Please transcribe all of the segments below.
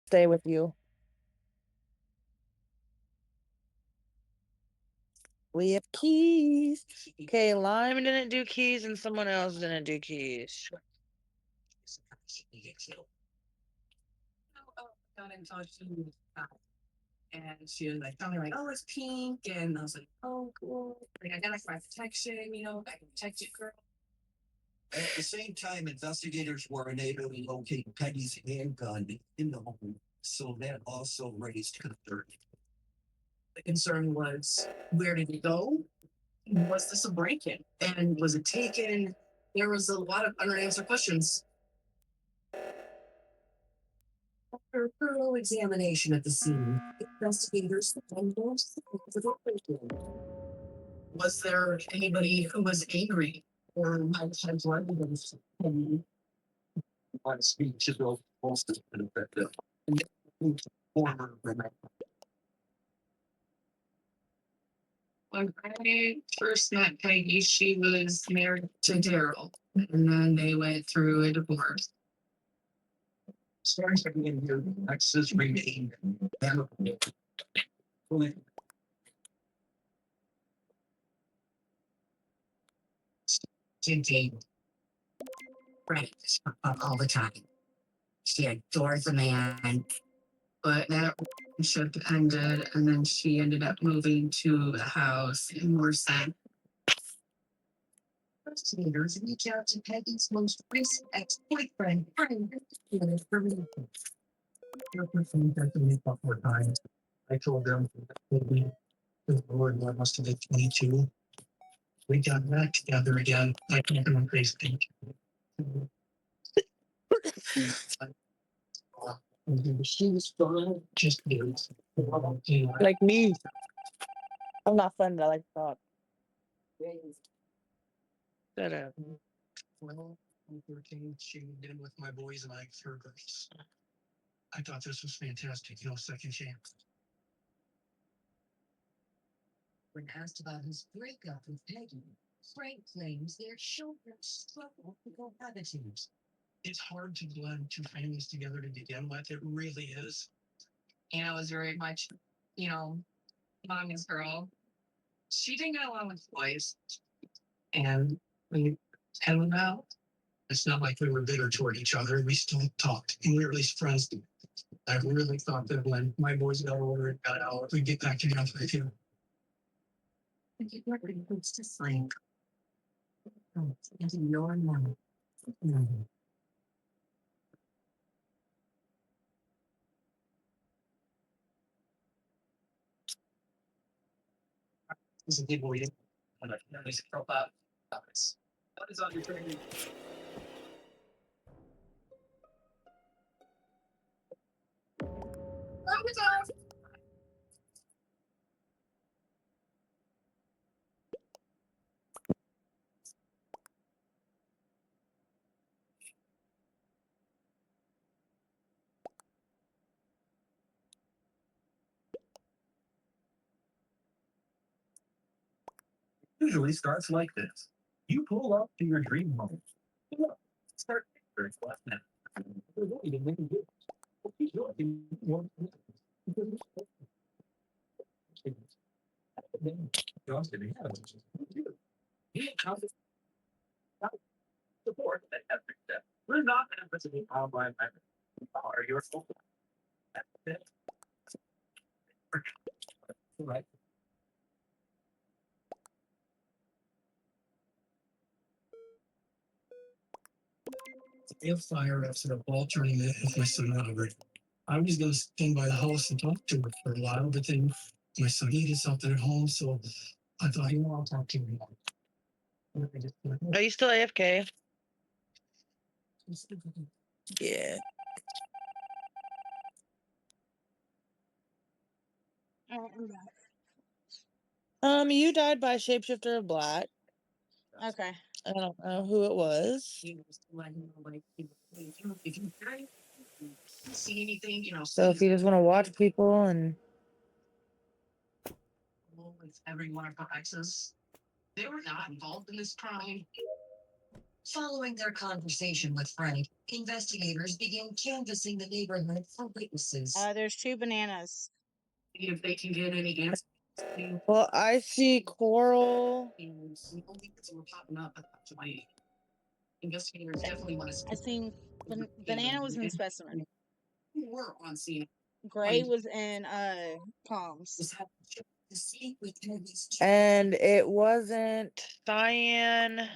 stay with you. We have keys. Okay, Lime didn't do keys and someone else didn't do keys. Got in touch and she was like, telling me like, oh, it's pink, and I was like, oh, cool. Like I got like my protection, I can protect you, girl. At the same time, investigators were unable to locate Peggy's handgun in the home, so that also raised concern. The concern was, where did it go? Was this a break-in? And was it taken? There was a lot of unanswered questions. After a thorough examination of the scene, investigators found no signs of a break-in. Was there anybody who was angry or might have blood against Peggy? My speech is most effective. Former When I first met Peggy, she was married to Daryl, and then they went through a divorce. starting to be in here, Texas remain amicable. Ginty, friends all the time. She adores the man, but that relationship ended, and then she ended up moving to a house in Warsaw. Investigators reach out to Peggy's most recent ex-boyfriend, Frank, for me. Couple times. I told them maybe the Lord led us to the 22. We got back together again. I can't do Facebook. She was fine, just news. Like me. I'm not fun, but I like to talk. Shut up. Well, 13, she moved in with my boys and I third grades. I thought this was fantastic, second chance. When asked about his breakup with Peggy, Frank claims their children struggle with cohabitating. It's hard to blend two families together to begin with. It really is. Anna was very much, mama's girl. She didn't get along with boys. And we tell them out. It's not like we were bitter toward each other. We still talked, and we were at least friends. I really thought that when my boys got older and got out, we'd get back together with you. And you never goes to sleep. Into your mouth. This is a people reading. And I can always help out. What is on your training? Usually starts like this. You pull up to your dream home. Start very flat now. Support that every step. We're not emphasizing online are your right. If fire after the ball tournament with my son Robert. I was going to stand by the house and talk to her for a while, but then my son needed something at home, so I thought, I'll talk to him. Are you still AFK? Yeah. You died by shapeshifter of black. Okay. I don't know who it was. See anything, So if you just want to watch people and with every one of her exes, they were not involved in this crime. Following their conversation with Frank, investigators began canvassing the neighborhood for witnesses. There's 2 bananas. See if they can get any answers. Well, I see coral. And some only things were popping up at that point. Investigators definitely want to I seen banana was in specimen. who were on scene. Gray was in palms. Was having to check the scene with Peggy's And it wasn't cyan.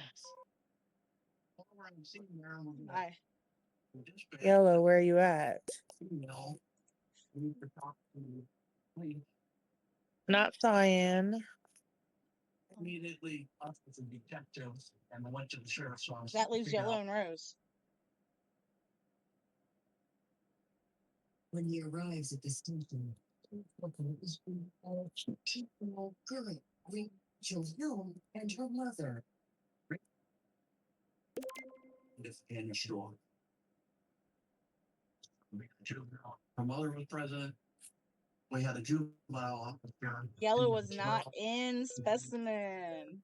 I Yellow, where are you at? Not cyan. Immediately, us as a detective, and I went to the sheriff's office. that to leaves figure yellow out- and rose. When he arrives at the station, is being a 15-year-old girl, Rachel Hill, and her mother. If Anna Shaw. Juvenile. Her mother was president. We had a juvenile officer. Yellow was not in specimen.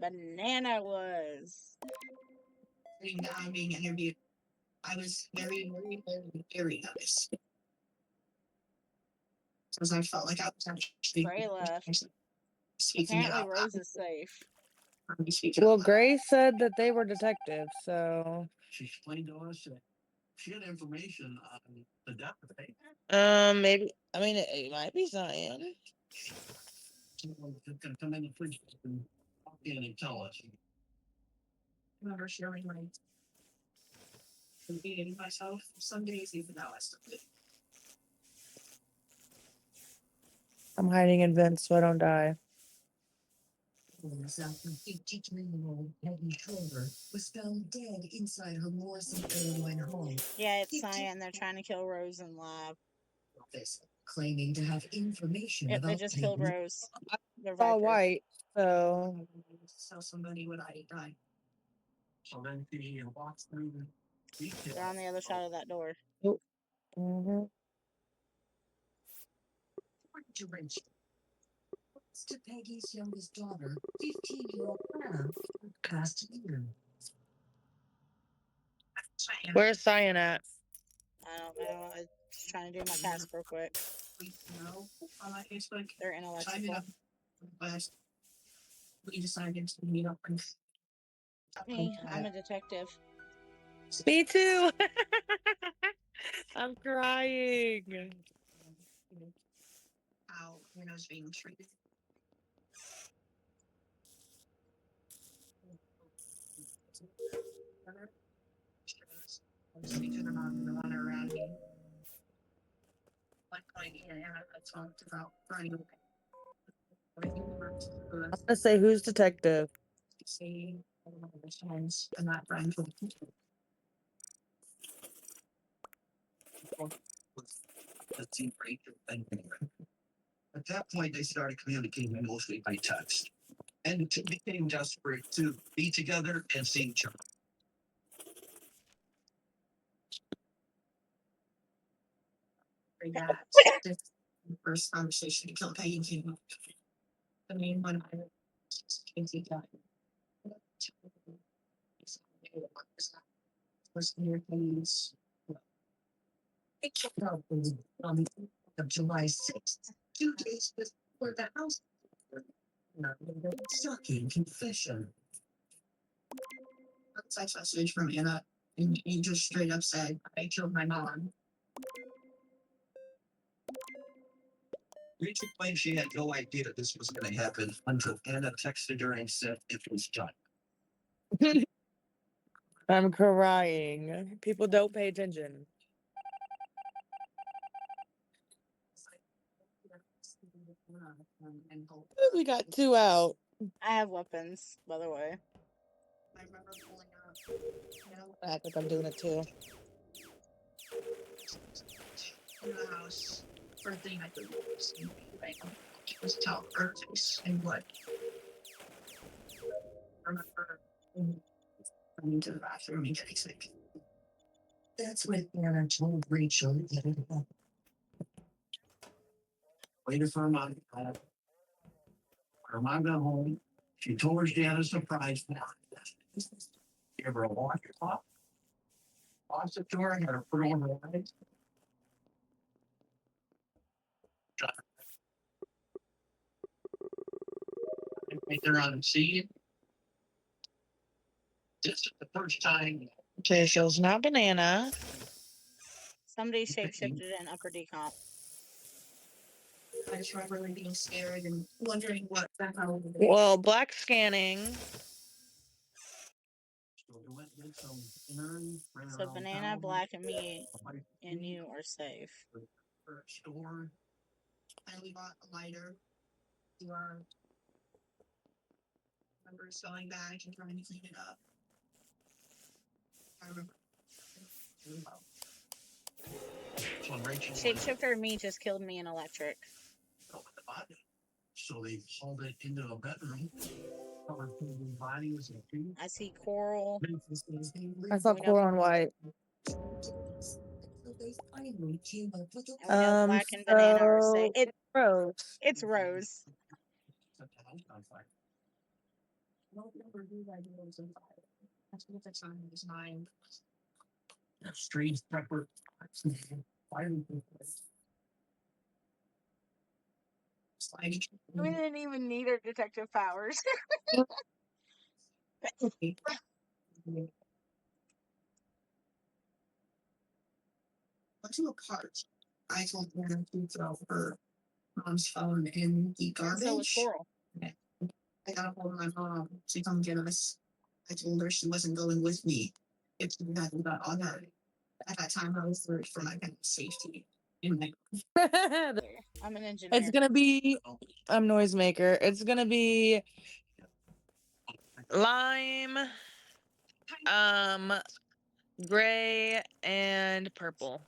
Banana was. I'm being interviewed. I was very, very, very, very nervous. Because I felt like I was actually Gray left. speaking it Apparently out Rose is safe. loud. Well, Gray said that they were detectives, so. She explained to us that she had information on the death rate. Maybe. I mean, it might be cyan. Someone could come in the fridge and walk in and tell us. I remember sharing my meeting myself some days, even though I still did. I'm hiding in vents so I don't die. After 53-year-old Peggy Schroeder was found dead inside her Morrison, Illinois home. Yeah, it's cyan. They're trying to kill Rose in lab. Office, claiming to have information Yep, they about just killed Peggy. Rose. They're All Viper. white, so. Tell somebody what I died. So then she walks through the details. They're on the other side of that door. Mhm. According to Rachel, it's to Peggy's youngest daughter, 15-year-old Anna, past year. Where's cyan at? I don't know. I'm just trying to do my task real quick. No, on my Facebook, They're in sign it electrical. up. But we decided to meet up and Me, I'm a detective. Me too. I'm crying. how Anna's being treated. I'm speaking about the water around me. Like Anna, I talked about Brian. I'm gonna say who's detective. See, the signs and not Brian. Let's see, Rachel, and at that point, they started communicating mostly by text, and it became desperate to be together and see each other. That this first conversation to kill Peggy came up. The main one I Casey died. Was near Peggy's. It came out on the of July 6th, 2 days before the house. Shocking confession. A text message from Anna, and he just straight up said, "I killed my mom." Rachel claimed she had no idea that this was going to happen until Anna texted her and said it was done. I'm crying. People don't pay attention. We got 2 out. I have weapons, by the way. I remember pulling out, I act like I'm doing it too. in the house. First thing I did was tell her face and what. I remember coming to the bathroom and getting sick. That's when Anna told Rachel that it happened. Waited for her mom. Her mom got home. She told her she had a surprise for her. She Give her a wash top. Wash it to her, and her put on her eyes. Right there on the scene. This is the first time. Okay, so it's not banana. Somebody shapeshifted in upper decomp. I just remember really being scared and wondering what the hell. Well, black scanning. So banana, black, and me and you are safe. Store. Finally bought a lighter. You are. Remember going back and trying to clean it up. I remember. So Rachel Shapeshifter and me just killed me in electric. So they hauled it into a bedroom. Covered the body was a tree. I see coral. I saw We know- coral and white. And we know black and banana are safe. Rose. It's Rose. Set the house on fire. That's on his mind. Strange pepper. Fire. Sliding. We didn't even need her detective powers. Went to a cart. I told her to throw her mom's phone in the And so was garbage. coral. I got a hold of my mom to come get us. I told her she wasn't going with me. If she hadn't got on her. At that time, I was worried for my parents' safety. And like, I'm an engineer. It's gonna be. I'm noisemaker. It's gonna be lime, gray, and purple.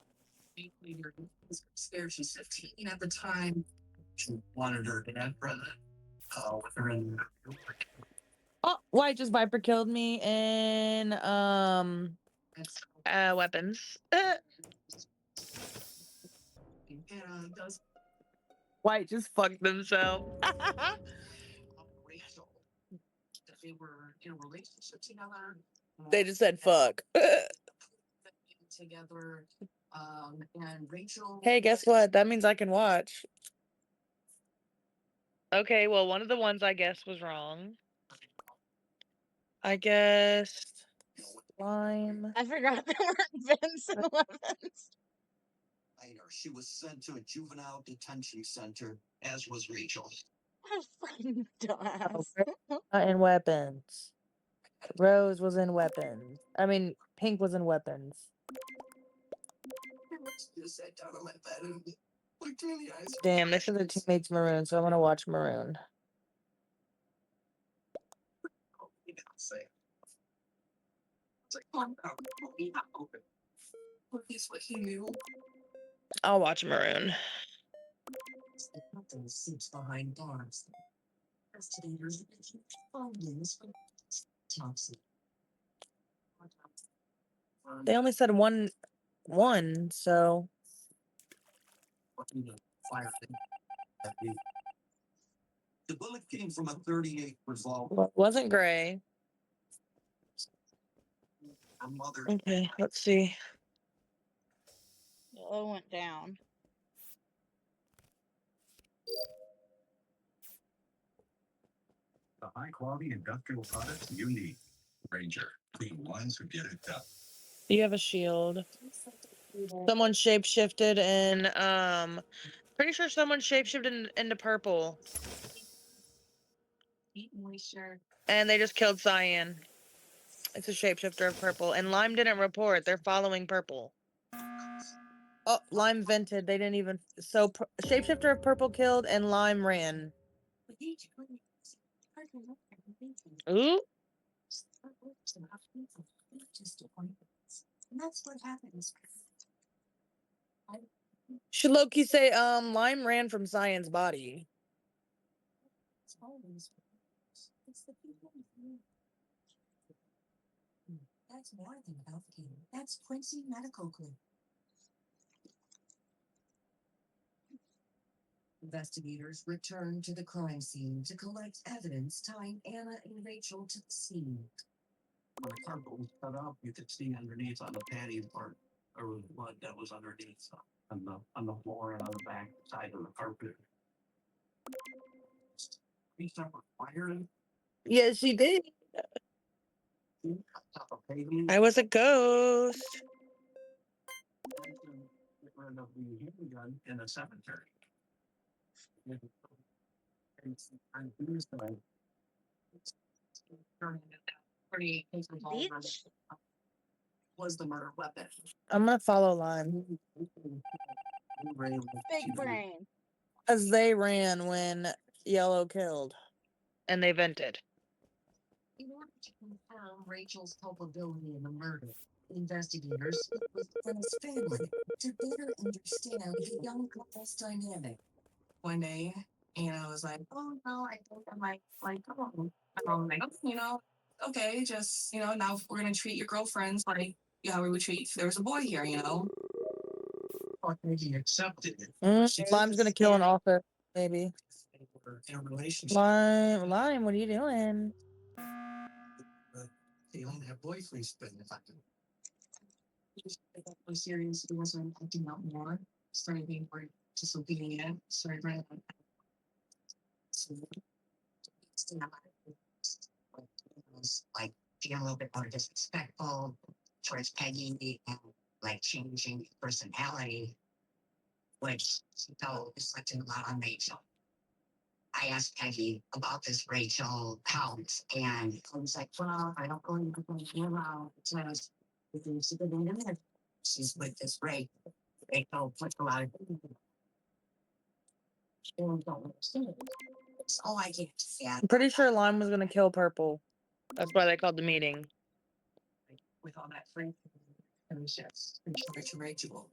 was scared. She's 15 at the time. She wanted her dad present. With her in. Oh, white just viper killed me in That's weapons. and does White just fucked themselves. Rachel that they were in a relationship together. They just said fuck. Together. And Rachel. Hey, guess what? That means I can watch. Okay, well, one of the ones I guessed was wrong. I guessed lime. I forgot there weren't vents and weapons. Later, she was sent to a juvenile detention center, as was Rachel. What a fucking dumbass. In weapons. Rose was in weapons. I mean, pink was in weapons. Just sat down on my bed and looked me in the eyes. Damn, they said their teammates maroon, so I'm gonna watch maroon. Say. It's like, calm down. Be not open. At least what he knew. I'll watch maroon. Nothing sits behind bars. Investigators findings from Thompson. They only said one, so Fire. The bullet came from a .38 revolver. wasn't gray. Her mother Okay, let's see. Yellow went down. The high quality industrial products you need. Ranger, the ones who get it done. You have a shield. Someone shapeshifted in pretty sure someone shapeshifted into purple. Moisture. And they just killed Cyan. It's a shapeshifter of purple. And Lime didn't report. They're following purple. Oh, Lime vented. They didn't even. So shapeshifter of purple killed and Lime ran. Ooh. And that's what happens. Should Loki say Lime ran from Cyan's body? It's always. It's the people. That's more than healthcare. That's Quincy Medical Group. Investigators returned to the crime scene to collect evidence tying Anna and Rachel to the scene. when the carpet was cut up, you could see underneath on the patio part, there was blood that was underneath on the floor and on the back side of the carpet. We start firing. Yeah, she did. Top of paving. I was a ghost. Get rid of the handgun in the cemetery. And on Tuesday, Pretty Bitch. was the murder weapon. I'm gonna follow Lime. Big brain. As they ran when Yellow killed. And they vented. In order to confirm Rachel's culpability in the murder, investigators spoke with Gwen's family to better understand the young couple's dynamic. One day, Anna was like, "Oh no, I think I might like go." I'm like, okay, just now we're gonna treat your girlfriends like how we would treat if there was a boy here, He accepted it. Lime's gonna kill an author, maybe. They were in a relationship. Lime, what are you doing? They only have boyfriends, but if I can. Was serious. He wasn't acting out more. Started being more disobedient. Started running. Was like being a little bit more disrespectful towards Peggy and like changing personality, which she felt reflected a lot on Rachel. I asked Peggy about this Rachel Counts, and I was like, "Well, I don't believe you're around because she's with this Rachel. Rachel puts a lot of don't understand. That's all I get to say. I'm pretty sure Lime was gonna kill Purple. That's why they called the meeting. With all that free friendships and Rachel.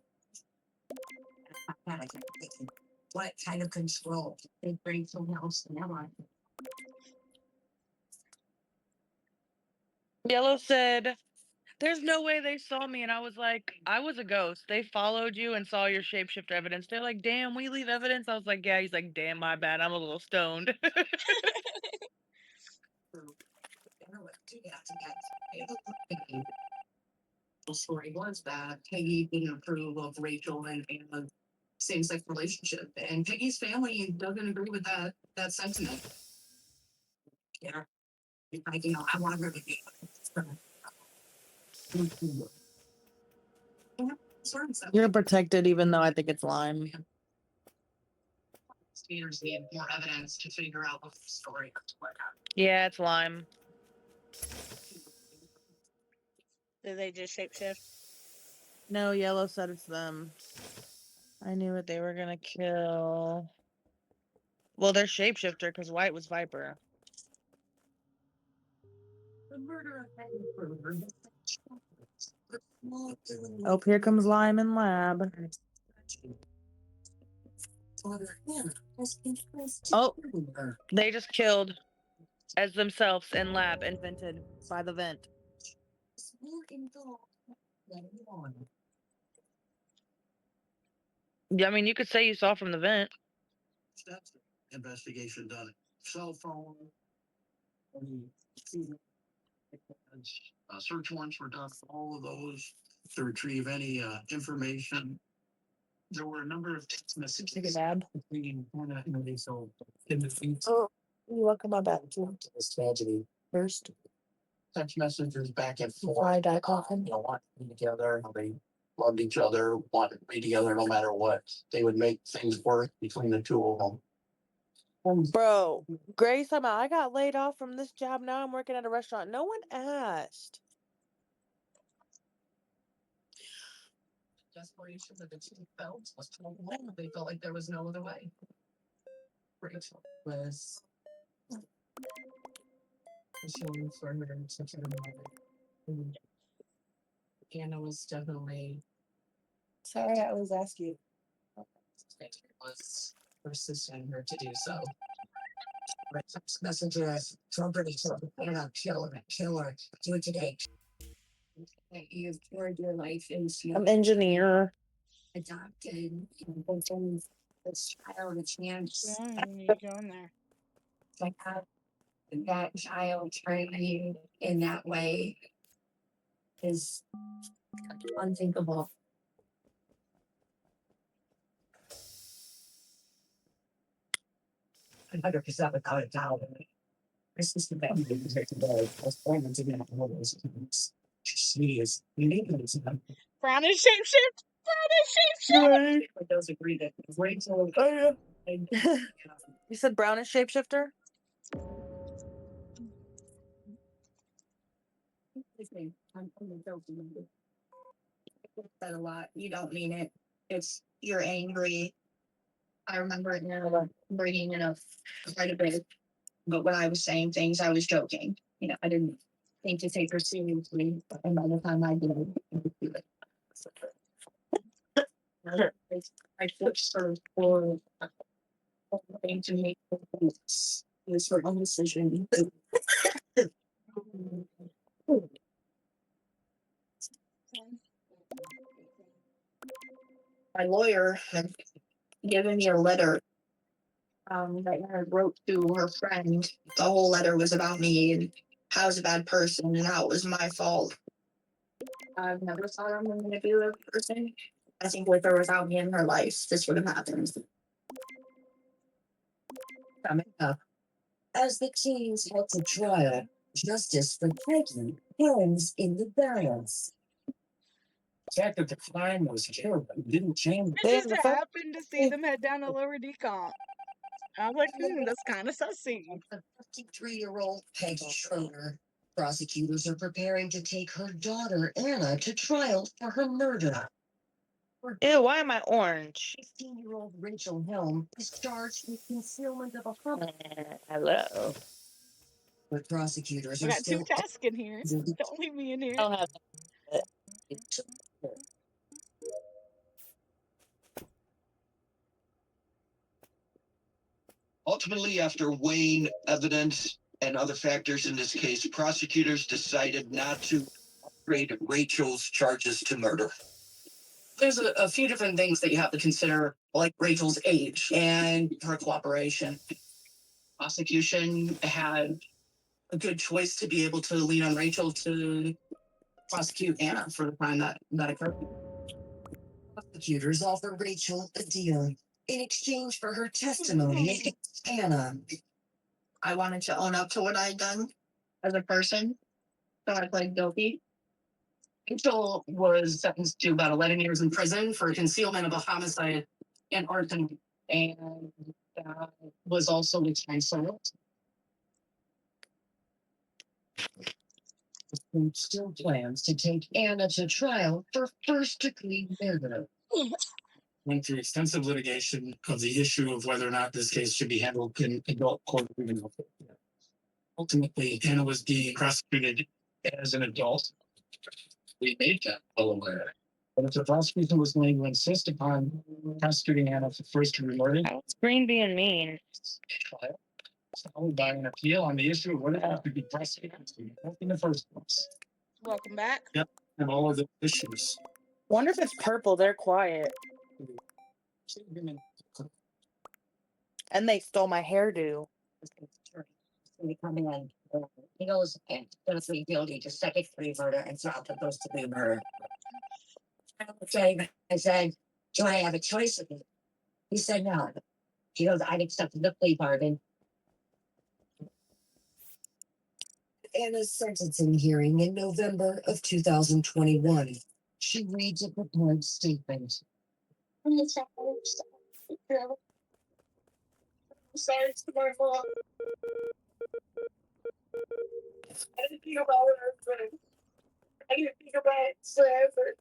I kept thinking, what kind of control they bring someone else in their life? Yellow said, "There's no way they saw me," and I was like, "I was a ghost. They followed you and saw your shapeshifter evidence." They're like, "Damn, we leave evidence." I was like, "Yeah." He's like, "Damn, my bad. I'm a little stoned." The story was that Peggy didn't approve of Rachel and Anna's same-sex relationship, and Peggy's family doesn't agree with that sentiment. Yeah. Like, I want her to be. You're protected, even though I think it's Lime. Investigators need more evidence to figure out what the story is. Yeah, it's Lime. Did they just shapeshift? No, Yellow said it's them. I knew what they were gonna kill. Well, they're shapeshifter because White was Viper. The murder of Peggy Krueger. Oh, here comes Lime in lab. Oh, they just killed as themselves in lab, invented by the vent. Yeah, I mean, you could say you saw from the vent. That's investigation done. Cell phone. Search warrants were done for all of those to retrieve any information. There were a number of text messages Take a dab. between Hannah and Rachel in the feeds. Oh, you welcome my back too. This tragedy. First, Text messages back and before forth. I die coughing. Want to be together. They loved each other, wanted to be together no matter what. They would make things work between the two of them. Bro, Grace, I got laid off from this job. Now I'm working at a restaurant. No one asked. Desperation that the two felt was told them. They felt like there was no other way. Rachel was showing for her such a mother. Anna was definitely Sorry, I always ask you. was persisting her to do so. Text messages, somebody said, Anna, kill her, do it today. You've poured your life into I'm engineer. adopted and given this child a chance You go in there. to have that child turn you in that way. is unthinkable. I 100% without a doubt. This is the best thing to take today. I was planning to get one of those things. She is unique. Brown and shapeshift. Brown and shapeshift. Right. But those agree that Rachel. Oh yeah. You said brownish shapeshifter? I'm joking. That a lot. You don't mean it. It's you're angry. I remember it now bringing it up quite a bit. But when I was saying things, I was joking. You know, I didn't think to take her seriously. And by the time I did, I would do it. I pushed her for something to make it was her own decision. My lawyer had given me a letter that I wrote to her friend. The whole letter was about me and how I was a bad person and how it was my fault. I've never thought I'm a manipulative person. I think with or without me in her life, this would have happened. Coming up. As the teens head to trial, justice for Peggy hangs in the balance. The fact that the crime was terrible didn't change. I Damn, just the fuck. happened to see them head down to lower decomp. I was like, that's kind of sussy. The 53-year-old Peggy Schroeder. Prosecutors are preparing to take her daughter Anna to trial for her murder. Ew, why am I orange? 15-year-old Rachel Helm is charged with concealment of a homicide. Hello. But prosecutors I are got two still tasks in here. Don't leave me in here. I don't have Ultimately, after weighing evidence and other factors in this case, prosecutors decided not to upgrade Rachel's charges to murder. There's a few different things that you have to consider, like Rachel's age and her cooperation. Prosecution had a good choice to be able to lean on Rachel to prosecute Anna for the crime that occurred. Prosecutors offer Rachel a deal in exchange for her testimony against Anna. I wanted to own up to what I'd done as a person, so I pled guilty. Rachel was sentenced to about 11 years in prison for concealment of a homicide and arson, and that was also the time served. Who still plans to take Anna to trial for first-degree murder. Went through extensive litigation of the issue of whether or not this case should be handled in adult court. Ultimately, Anna was being prosecuted as an adult. We made that well aware. But if the prosecution was going to insist upon prosecuting Anna for first-degree murder, How's Green being mean? trial, followed by an appeal on the issue of whether or not to be prosecuted in the first place, Welcome back. and all of the issues. Wonder if it's purple. They're quiet. And they stole my hairdo. Coming in, he goes and does plead guilty to second-degree murder and first-degree murder. I said, do I have a choice of it? He said no. He goes, I'd accept the plea bargain. Anna's sentencing hearing in November of 2021. She reads a prepared statement. I'm sorry, it's my fault. I didn't think about it. I didn't think about it forever.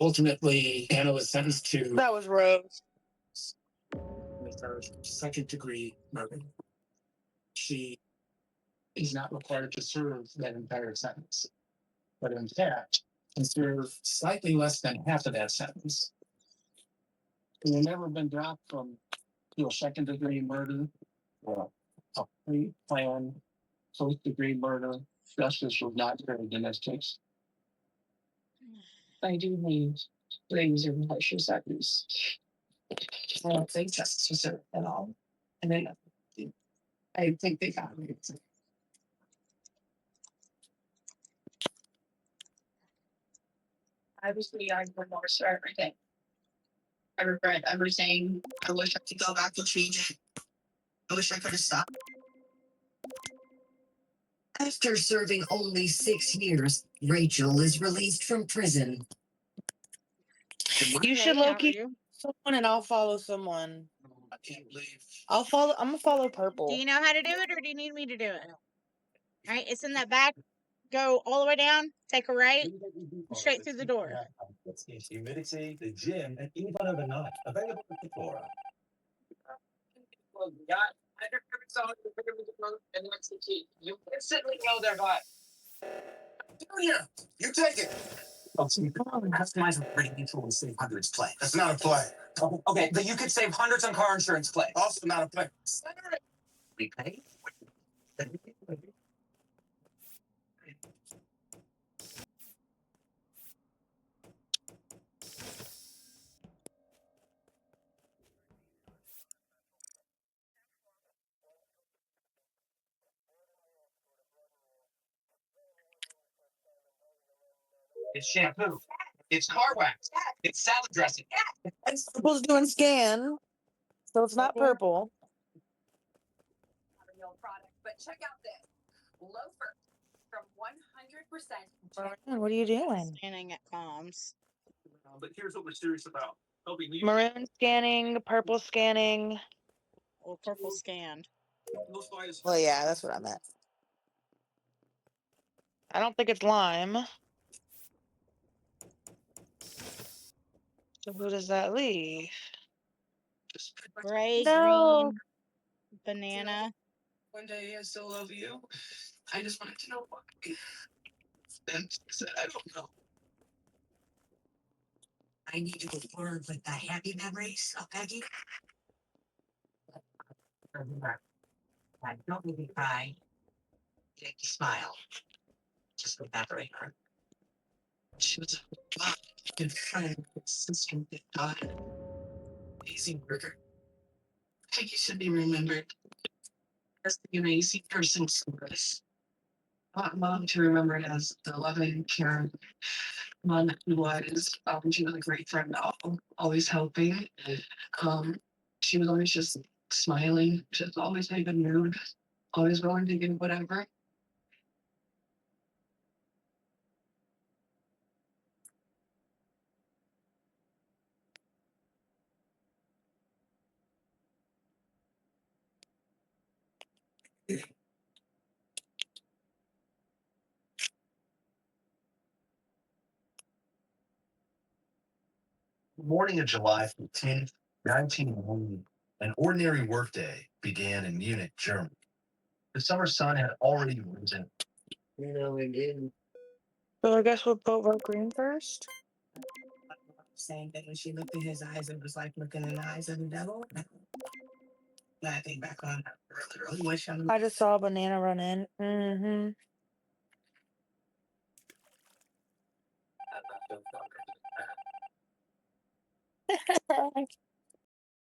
Ultimately, Anna was sentenced to That was Rose. second-degree murder. She is not required to serve that entire sentence, but in fact, can serve slightly less than half of that sentence. It has never been dropped from a second-degree murder or a pre-planned first-degree murder. Justice was not served in this case. I do need things in harsher seconds. I don't think justice was served at all. And then I think they got me. I was beyond remorse for everything. I regret everything. I wish I could go back and change it. I wish I could have stopped. After serving only 6 years, Rachel is released from prison. You should Okay, how low are key you? someone and I'll follow someone. I can't believe. I'm gonna follow Do purple. you know how to do it, or do you need me to do it? All right, it's in that back. Go all the way down. Take a right. Straight through the door. It's humidity, the gym, and even overnight. Available at Sephora. Well, yeah, I never saw it and that's the key. You instantly know they're hot. Junior, you take it. Oh, so you can customize rating neutral and save hundreds play. That's not a play. Oh, okay, but you could save hundreds on car insurance play. Also not a play. We pay. It's shampoo. It's car wax. It's salad dressing. And purple's doing scan, so it's not purple. Not a real product, but check out this loafer from 100%. What are you doing? Standing at comms. But here's what we're serious about. Helping you. Maroon scanning, purple scanning. Well, purple scanned. Well, yeah, that's what I meant. I don't think it's lime. So who does that leave? Gray, No. green, banana. One day I still love you. I just wanted to know why. And she said, I don't know. I need to go forward with the happy memories of Peggy. I don't make me cry. Make you smile. Just evaporate her. She was a good friend, sister, good daughter. Amazing worker. Peggy should be remembered as the amazing person she was. I want mom to remember it as the loving, caring mom that she was. She was a great friend, always helping. She was always just smiling. She was always in a good mood. Always willing to give whatever. Morning of July 15th, 1990, an ordinary workday began in Munich, Germany. The summer sun had already risen. So I guess we'll vote green first. Saying that when she looked in his eyes, it was like looking in the eyes of the devil. I think back on really wish I I just saw a banana run in. Mm-hmm.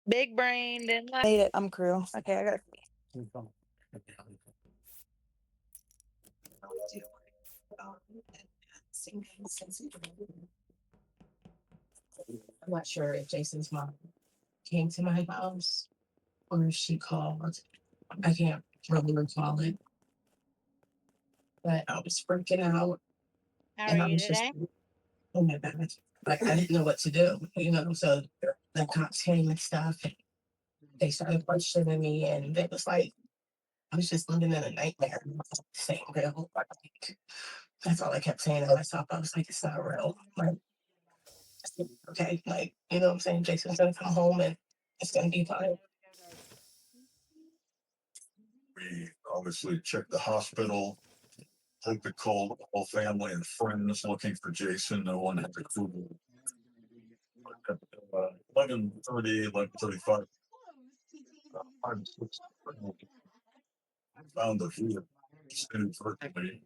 Big brain didn't made it. I'm crew. Okay, I gotta I'm not sure if Jason's mom came to my house or if she called. I can't really recall it. But I was freaking out. How And are I you was just, today? oh my God. Like, I didn't know what to do, so the cops came and stuff. And they started questioning me, and it was like, I was just living in a nightmare. Saying real. Like, that's all I kept saying to myself. I was like, it's not real. Like, okay, like, you know what I'm saying? Jason's gonna come home and it's gonna be fine. We obviously checked the hospital. Hope to call the whole family and friends looking for Jason. No one had a clue. 11:30, 11:35. Found the field inadvertently.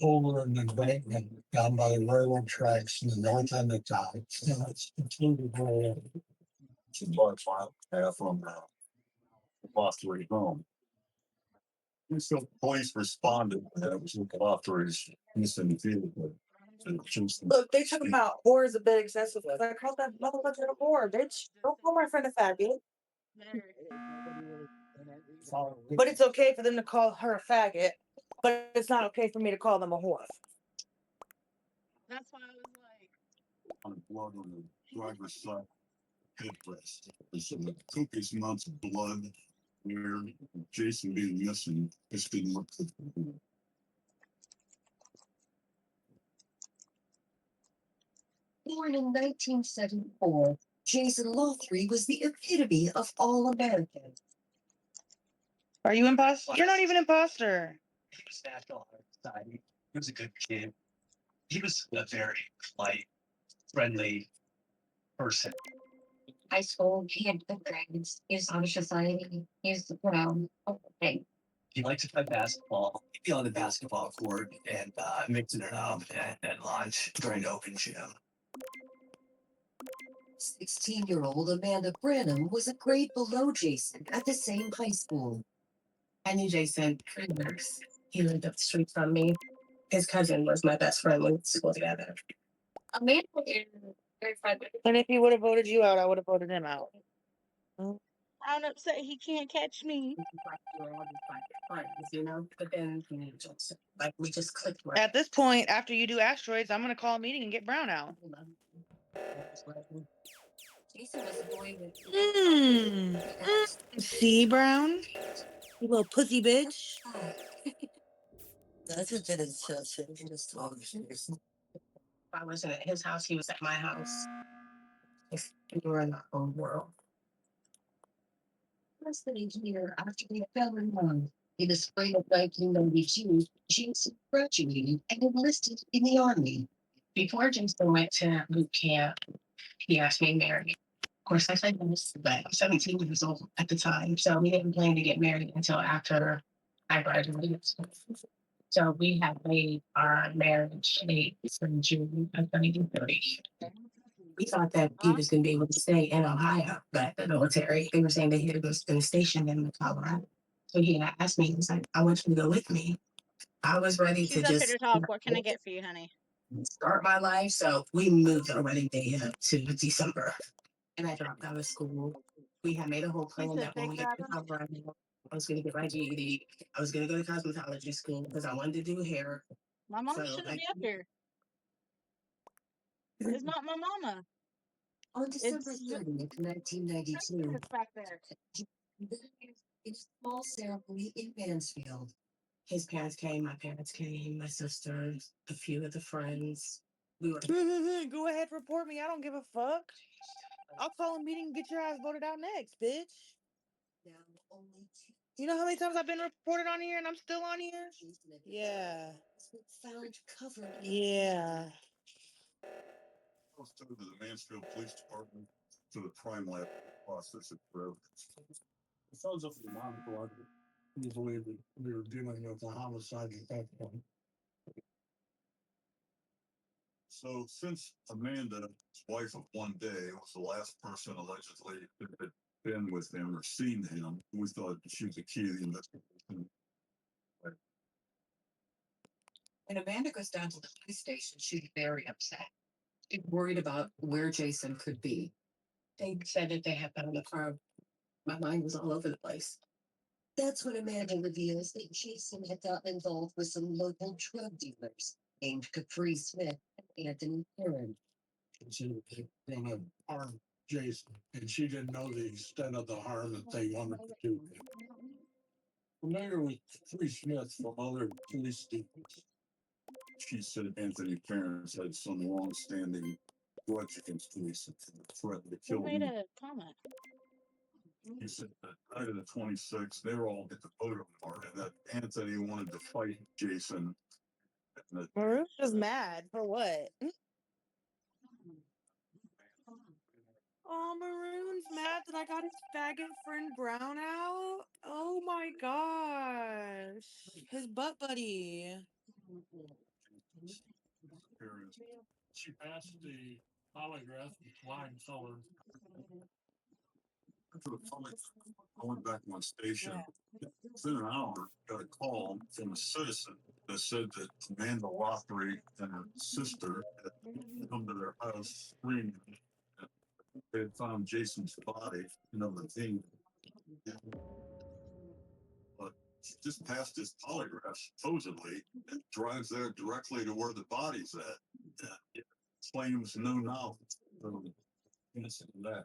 Over in the bank and down by the railroad tracks and the north end of town. It's included where It's about a mile and a half from Loftbury home. So police responded and it was Loftbury's missing vehicle. Look, they talk about whore is a bit excessive. I called that motherfucker a whore, bitch. Don't call my friend a faggot. But it's okay for them to call her a faggot, but it's not okay for me to call them a whore. That's why I was like, On blood on the driver's side headrest. There's some copious amounts of blood where Jason being missing just didn't look good. Born in 1974, Jason Lothry was the epitome of all American. Are you imposter? You're not even imposter. He was natural on our side. He was a good kid. He was a very polite, friendly person. High school, he had good grades. He was on society. He was, okay. He liked to play basketball. He'd be on the basketball court and mixing it up at lunch during open gym. 16-year-old Amanda Branham was a grade below Jason at the same high school. I knew Jason for years. He lived up the street from me. His cousin was my best friend. We went to school together. Amanda is very friendly. And if he would have voted you out, I would have voted him out. I'm upset he can't catch me. We're all just like friends, you know? But then, like, we just clicked right. At this point, after you do asteroids, I'm gonna call a meeting and get Brown out. Jason was a boy with See, Brown? You little pussy bitch. That's a bit excessive. Just If I wasn't at his house, he was at my house. We were in our own world. Less than a year after they fell in love, in the spring of 1992, Jason graduated and enlisted in the Army. Before Jason went to boot camp, he asked me to marry. Of course, I said yes, but I'm 17 years old at the time, so we didn't plan to get married until after I graduated. So we had made our marriage date in June of 2023. We thought that he was going to be able to stay in Ohio, but the military, they were saying that he was going to station in Colorado. So he had asked me, he was like, I want you to go with me. I was ready She's to up here just to talk. What can I get for you, honey? start my life. So we moved our wedding day up to December. And I dropped out of school. We had made a whole plan said that when we fake got to Colorado, I was going to get my GED. I was going to go to cosmetology school because I wanted to do hair. My mom So, shouldn't like- be up here. It's not my mama. On December It's 30th, 1992, it's back there. in a small ceremony in Mansfield, His parents came, my parents came, my sisters, a few of the friends. We were Go ahead, report me. I don't give a fuck. I'll call a meeting and get your ass voted out next, bitch. now only two. You know how many times I've been reported on here and I'm still on here? Jason had Yeah. been found covered in Yeah. I was told to the Mansfield Police Department to the crime lab process it through. It sounds like the mom blood. We believe that we were dealing with a homicide at that point. So since Amanda, wife of one day, was the last person allegedly that had been with him or seen him, we thought she was the key to the investigation. When Amanda goes down to the police station, she's very upset. She's worried about where Jason could be. they said that they had found a car. My mind was all over the place. That's when Amanda reveals that Jason had gotten involved with some local drug dealers named Capri Smith and Anthony Heron. She was gonna harm Jason, and she didn't know the extent of the harm that they wanted to do. Familiar with Capri Smith from other police statements. She said Anthony parents had some long-standing grudge against police and threatened to Who kill made him. a comment? He said that night of the 26th, they were all at the photo bar and that Anthony wanted to fight Jason. And that Maroon's just mad for what? Oh, Maroon's mad that I got his faggot friend Brown out. Oh my gosh. His butt buddy. parents She passed the polygraph with flying colors. After the fight, I went back to my station. Within an hour, got a call from a citizen that said that Amanda Lothry and her sister had come to their house screaming. They had found Jason's body in a ravine. But she just passed his polygraph, supposedly, and drives there directly to where the body's at. And claims no knowledge. So, innocent of that.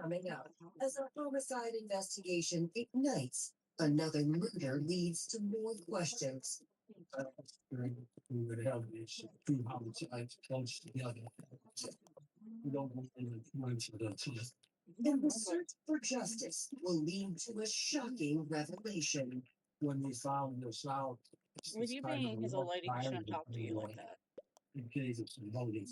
Coming up, as a homicide investigation ignites, another murder leads to more questions. We would have these two homicides close together. We don't want any coincidences. And the search for justice will lead to a shocking revelation. When we found this out. it's With you kind of being his old lady, he shouldn't talk to you like that. In case it's some motive.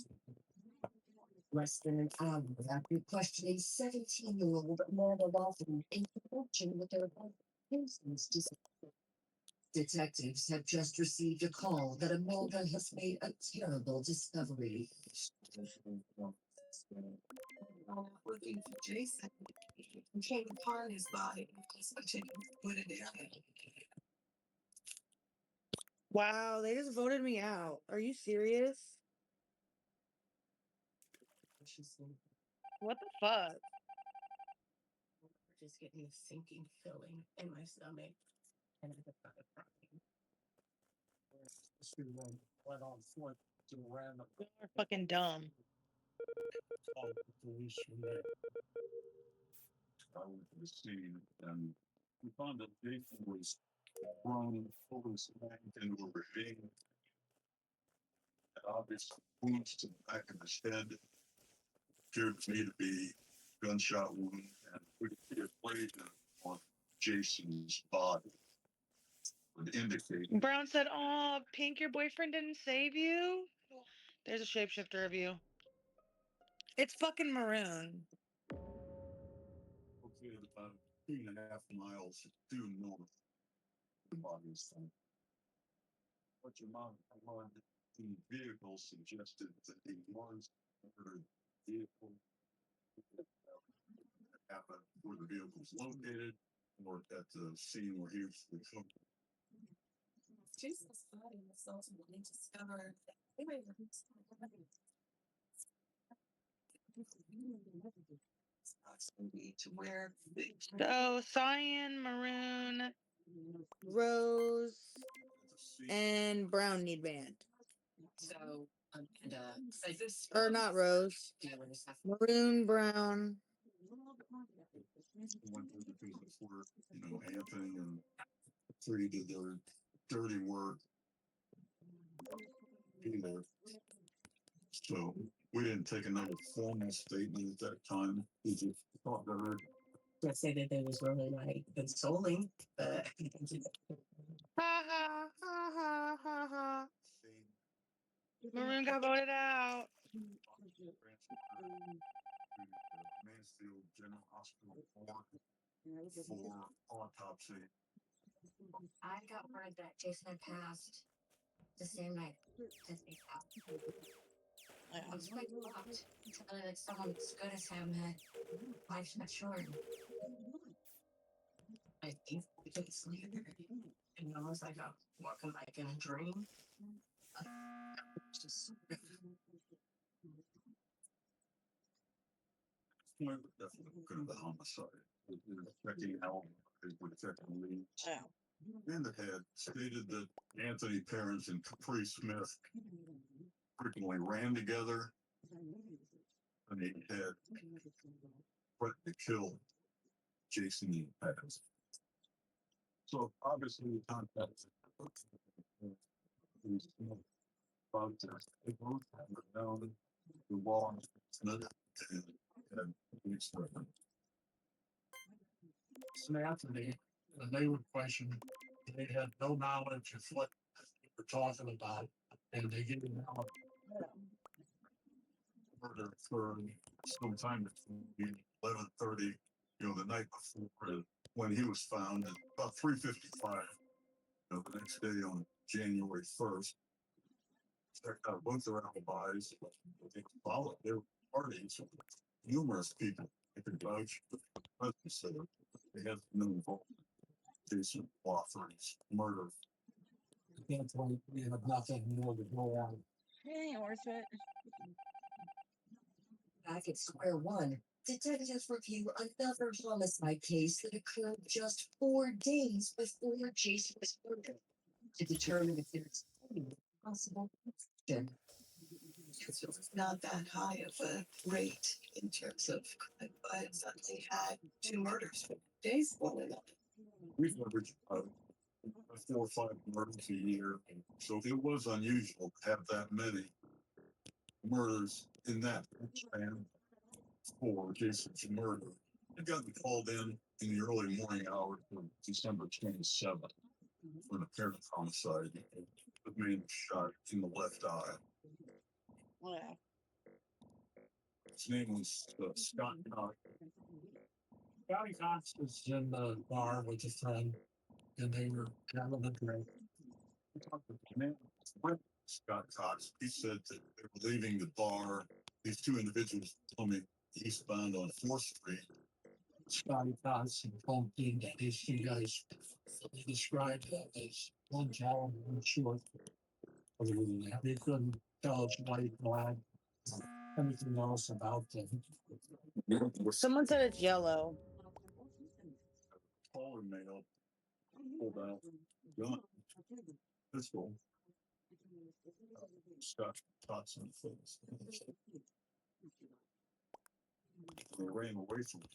Less than an hour after questioning 17-year-old Amanda Lothry in connection with her husband's disappearance. Detectives have just received a call that Amanda has made a terrible discovery. Looking for Jason. He came upon his body. So she put it there. Wow, they just voted me out. Are you serious? What the fuck? Just getting a sinking feeling in my stomach. And I just started crying. She went on foot to a random. You're fucking dumb. Call the police from there. I went to the scene and we found that Jason was thrown over smacked into a ravine. And obvious wounds to the back of his head appeared to me to be gunshot wound, and we could see a blade on Jason's body. Would indicate Brown said, "Oh, Pink, your boyfriend didn't save you." There's a shapeshifter of you. It's fucking maroon. located about 2.5 miles due north. Obviously. But your mom in the vehicle suggested that he was murdered vehicle happened where the vehicle was located or at the scene where he was recovered. Jason's body was ultimately discovered. To where So cyan, maroon, rose, At the scene, and brown need band. so so this Or not rose. dealers have Maroon, brown. went through the business where, Anthony and Free did their dirty work. So we didn't take another formal statement at that time. We just thought that her I say that they was really like consoling, but Ha ha ha ha ha ha. Maroon got voted out. Mansfield General Hospital for autopsy. I got word that Jason had passed the same night as me. I was quite shocked to know that someone as good as him had life cut short. I think we took sleep. And almost like I walking like in a dream. Just Point definitely could have been homicide. Checking how it would technically. And it had stated that Anthony Parents and Capri Smith frequently ran together. And he had threatened to kill Jason Parents. So obviously we contacted they both have known the law and police record. Anthony, and they would question, they had no knowledge of what we're talking about, and they gave him out. Murder for sometime between 11:30, the night before, and when he was found at about 3:55, the next day on January 1st. Checked out both their alibis. They followed their parties. numerous people that could vouch for the presence of it. They had no involvement. Jason Wofford's murder. Can't wait, we have nothing more to go on. It ain't worth it. Back at square one, detectives review another homicide case that occurred just 4 days before Jason was murdered to determine if there's any possible connection. So it's not that high of a rate in terms of crime, but suddenly had 2 murders 4 days one another. We've averaged 4 or 5 murders a year. So it was unusual to have that many murders in that span for Jason's murder. It got called in the early morning hours of December 27th for an apparent homicide. The man was shot in the left eye. Yeah. His name was Scott Cox. Scotty Cox was in the bar with a friend, and they were having a drink. Scott Cox. He said that they were leaving the bar. These 2 individuals told me eastbound on 4th Street. Scotty Cox and Tom King, that these 2 guys, they described that as one tall and one short. Other than that, they couldn't tell us white, black, anything else about them. Someone said it's yellow. Taller male pulled out gun, pistol. Scott Cox in the face. They ran away from him.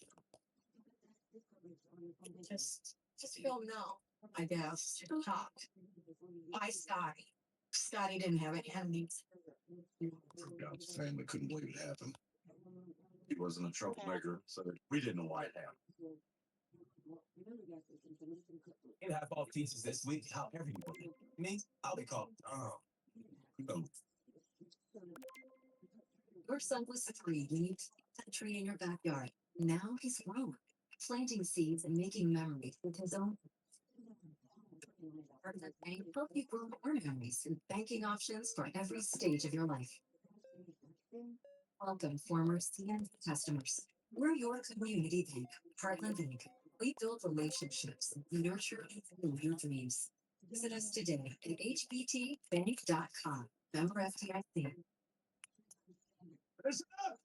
Just don't know, I guess. Shocked. Why Scotty? Scotty didn't have any enemies. God's family couldn't believe it happened. He wasn't a troublemaker, so we didn't know why it happened. You have all pieces this week. How everyone. Me, I'll be called. No, Your son was 3 when you planted that tree in your backyard. Now he's grown, planting seeds and making memories with his own. Partner Bank help you grow more memories and banking options for every stage of your life. Welcome, former CNB customers. We're your community bank, Heartland Bank. We build relationships, nurture and fuel your dreams. Visit us today at hbtbank.com. Member FDIC. listen up.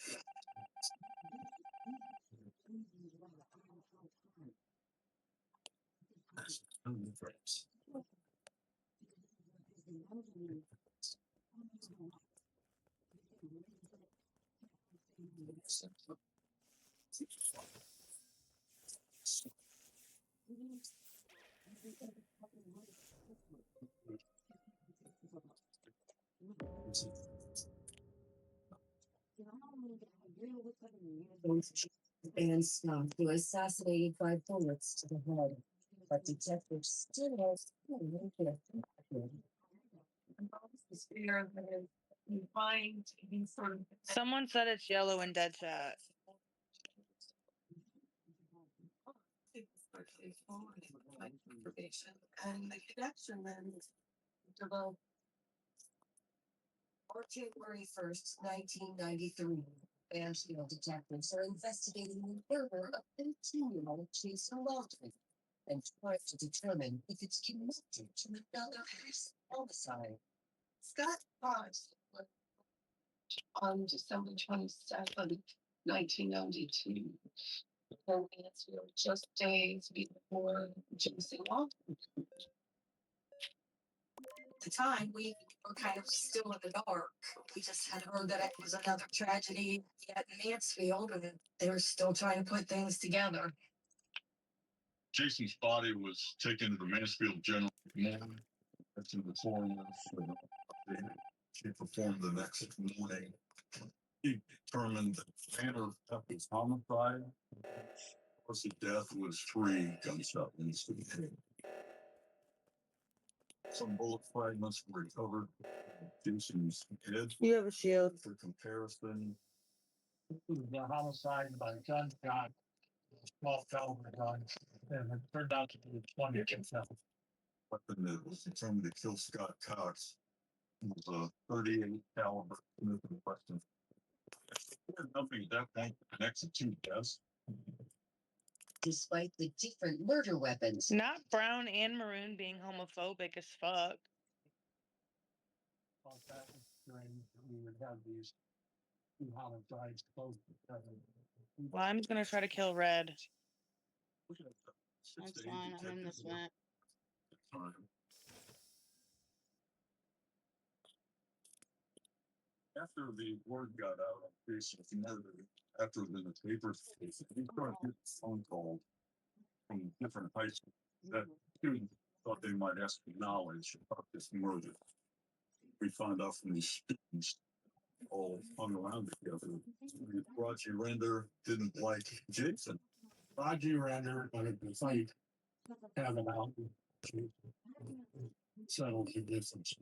And Snow, who was assassinated by bullets to the head, but detectives still has Someone said it's yellow in dead chat. Information and the connection then developed on January 1st, 1993. Mansfield detectives are investigating the murder of 18-year-old Jason Waldron and trying to determine if it's connected to another homicide. Scott Fox on December 27th, 1992. In Mansfield, just days before Jason Waldron. At the time, we were kind of still in the dark. We just had heard that it was another tragedy at Mansfield, and they were still trying to put things together. Jason's body was taken to the Mansfield General Morgue. That's in the coroner. She performed the next morning. He determined that manner of his homicide. Cause of death was 3 gunshot wounds to the head. Some bullet fragments were recovered. Jason's head. You have a shield. For comparison, The homicide by gunshot, small caliber gun, and it turned out to be a 20 itself. weapon that was determined to kill Scott Cox was a 38 caliber Smith & Wesson. Nothing at that point connects the two deaths. Despite the different murder weapons. Not Brown and Maroon being homophobic as fuck. Well, that was during, we would have these two homicides close together. Lime's gonna try to kill Red. That's fine. I'm in this vent. After the word got out on Jason's murder, after the papers, we started getting phone calls from different high schools that students thought they might ask for knowledge about this murder. We found out from these students all hung around together. Roger Render didn't like Jason. Roger Render wanted to fight, have an out. Settle the differences.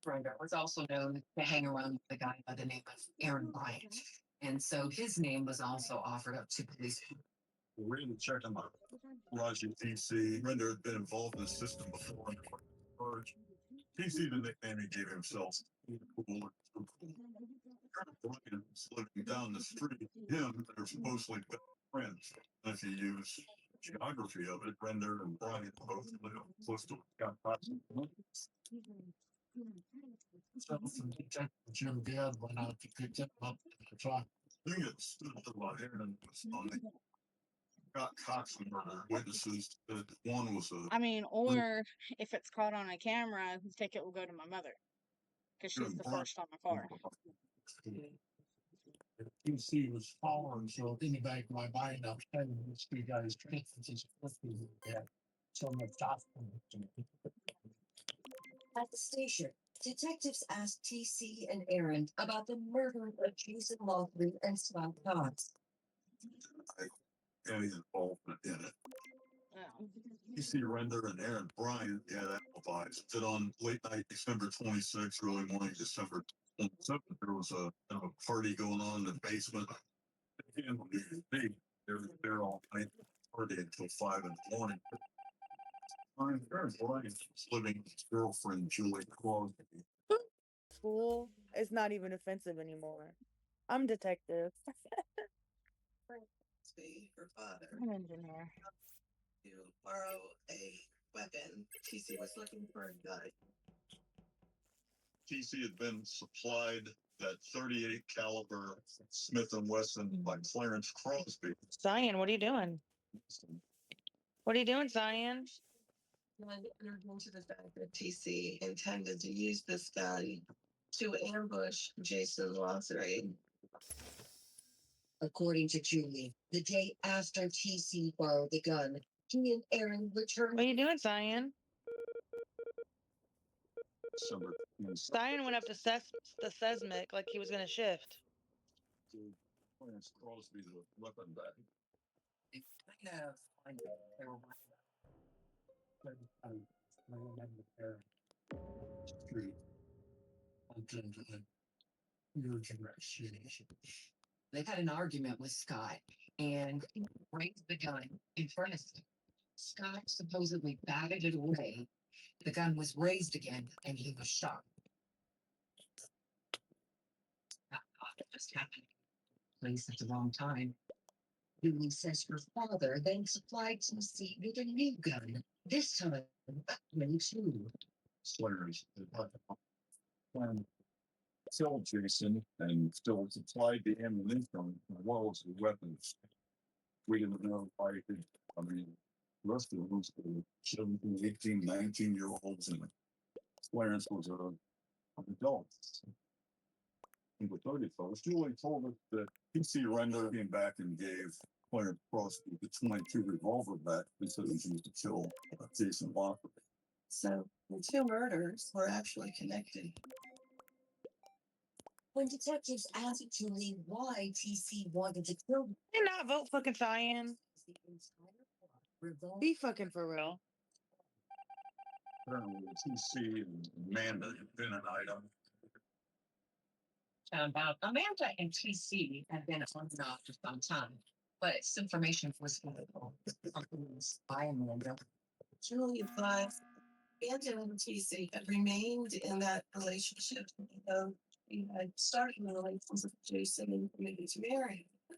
Brenda was also known to hang around with a guy by the name of Aaron Bryant. And so his name was also offered up to police. We're going to check him out. Roger TC. Render had been involved in the system before. TC, the nickname he gave himself. Brian was living down the street. Him, they're supposedly best friends. If you use geography of it, Render and Brian both live close to So from Detective Jim Gadd went out to pick them up to talk. I think it stood about Aaron was on the got Cox murder witnesses that one was a I mean, or if it's caught on a camera, the ticket will go to my mother because she's the first on the car. QC was following, so in the back of my mind, I'm telling these three guys, transitions, yeah. So much stuff. At the station, detectives asked TC and Aaron about the murder of Jason Lawley and Scott Cox. any involvement in it. TC Render and Aaron Bryant had alibis that on late night December 26th, early morning December 27th, there was a party going on in the basement. And they're there all night, party until 5 in the morning. Aaron Bryant was living with his girlfriend Julie Crosby. School is not even offensive anymore. I'm detective. See her father I'm engineer. to borrow a weapon. TC was looking for a gun. TC had been supplied that 38 caliber Smith & Wesson by Clarence Crosby. Zion, what are you doing? What are you doing, Zion? And entered into the fact that TC intended to use this gun to ambush Jason Lothray. According to Julie, the day after TC borrowed the gun, he and Aaron returned. What are you doing, Zion? December 27th. Zion went up to the seismic like he was gonna shift. Clarence Crosby, the weapon bag. They kind of find it. They were Street. They had an argument with Scott and he raised the gun in front of him. Scott supposedly batted it away. The gun was raised again and he was shot. That just happened. Place at the wrong time. Julie says her father then supplied TC with a new gun. This time, many two. Slayers. Killed Jason and still supplied the ammunition as well as the weapons. We didn't know why he could, I mean, the rest of them was 17, 18, 19-year-olds, and Clarence was an adult. He was 35. Julie told us that TC Render came back and gave Clarence Crosby the 22 revolver back because he was used to kill Jason Lothray. So the two murders were actually connected. When detectives asked Julie why TC wanted to kill him, Did not vote fucking Zion. the entire plot revolved Be fucking for real. Apparently, TC and Amanda had been an item. found out Amanda and TC had been on and off for some time, but this information was available by Amanda. Julie advised Amanda and TC had remained in that relationship. he had started a relationship with Jason and committed to marry him.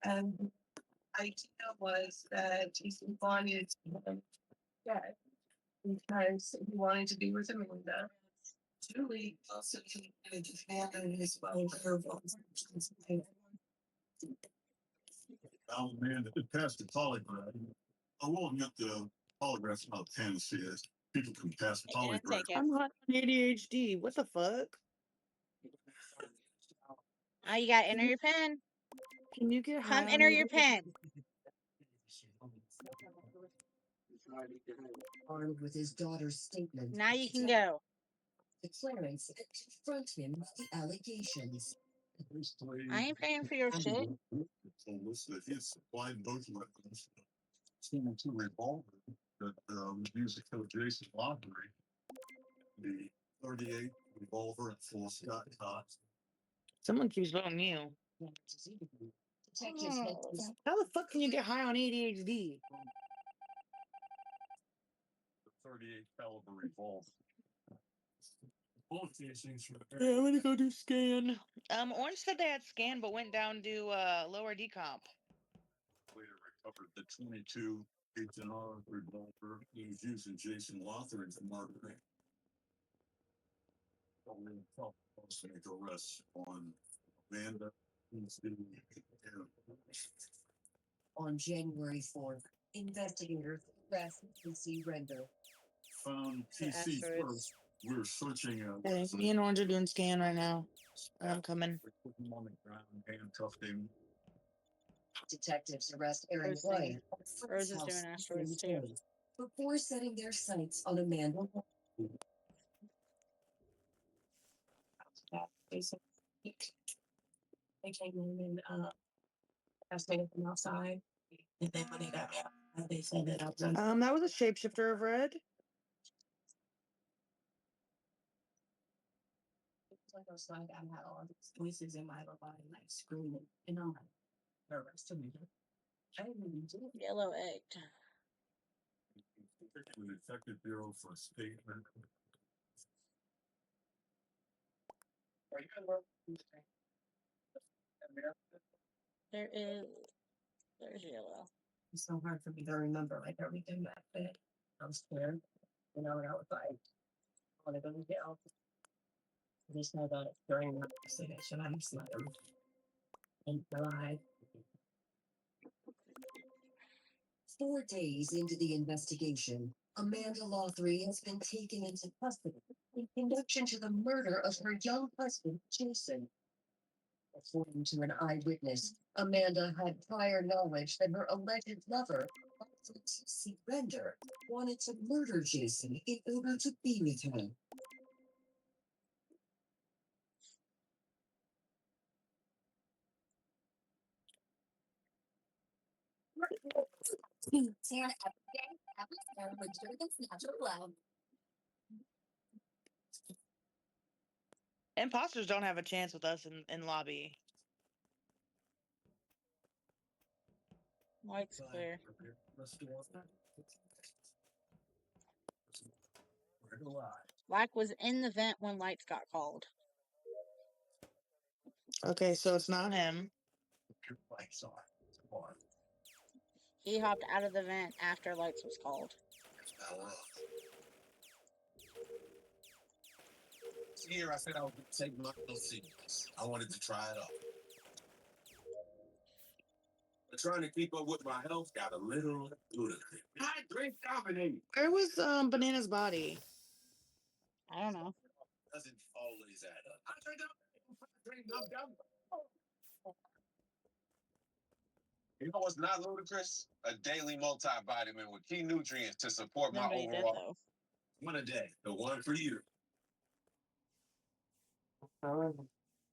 And the idea was that Jason wanted him dead because he wanted to be with Amanda. Julie also committed to family his own curveballs. Man, if it passed the polygraph, I will admit the polygraph's not a panacea. People can pass I didn't polygraph. take it. I'm hot on ADHD. What the fuck? Oh, you gotta enter your PIN. Can you get Come high on enter your PIN. Armed with his daughter's statement. Now you can go. The Clarence confront him with the allegations. I ain't paying for your shit. Told us that he had supplied both weapons. Two revolver that was used to kill Jason Lottery. The 38 revolver and full Scott Cox. Someone keeps voting you. Detectives Oh. make this How the fuck can you get high on ADHD? The 38 caliber revolver. Both these things were Yeah, I'm gonna go do scan. Orange said they had scan, but went down to lower decomp. later recovered the 22 H&R revolver he was using Jason Lotherin's murder. Only felt to make arrests on Amanda. on January 4th. Investigators arrest PC Render. Found The PC asteroids. first. We were searching Okay, me and Orange are doing scan right now. I'm coming. We put him on the ground, handcuffed him. Detectives arrest Aaron Rose White thing. at a Rose friend's is house doing in asteroids too. Philly before setting their sights on Amanda. They came in and asked me to come outside. And then when they got me out, they said that I was That was a shapeshifter of red. like outside. I had all these voices in my body, like screaming, and I'm like nervous to me. I didn't even do it. Yellow egg. The Detective Bureau for a statement. There's yellow. It's so hard for me to remember like everything that fit. I was scared, and I was like, I want to go to jail. I just know that during the investigation, I'm smothered and alive. 4 days into the investigation, Amanda Lothry has been taken into custody in connection to the murder of her young husband, Jason. According to an eyewitness, Amanda had prior knowledge that her alleged lover, T.C. Render, wanted to murder Jason in order to be with him. Sarah, every day, with Jordan's natural love. Imposters don't have a chance with us in lobby. Light's clear. Black was in the vent when lights got called. Okay, so it's not him. He hopped out of the vent after lights was called. Here, I said I would take my little secrets. I wanted to try it out. But trying to keep up with my health got a little ludicrous. I drink dominate. Where was Banana's body? I don't know. Doesn't always add up. I drink dominate. You know what's not ludicrous? A daily multivitamin with key nutrients to support my Nobody did overall. though. One a day, the one for you.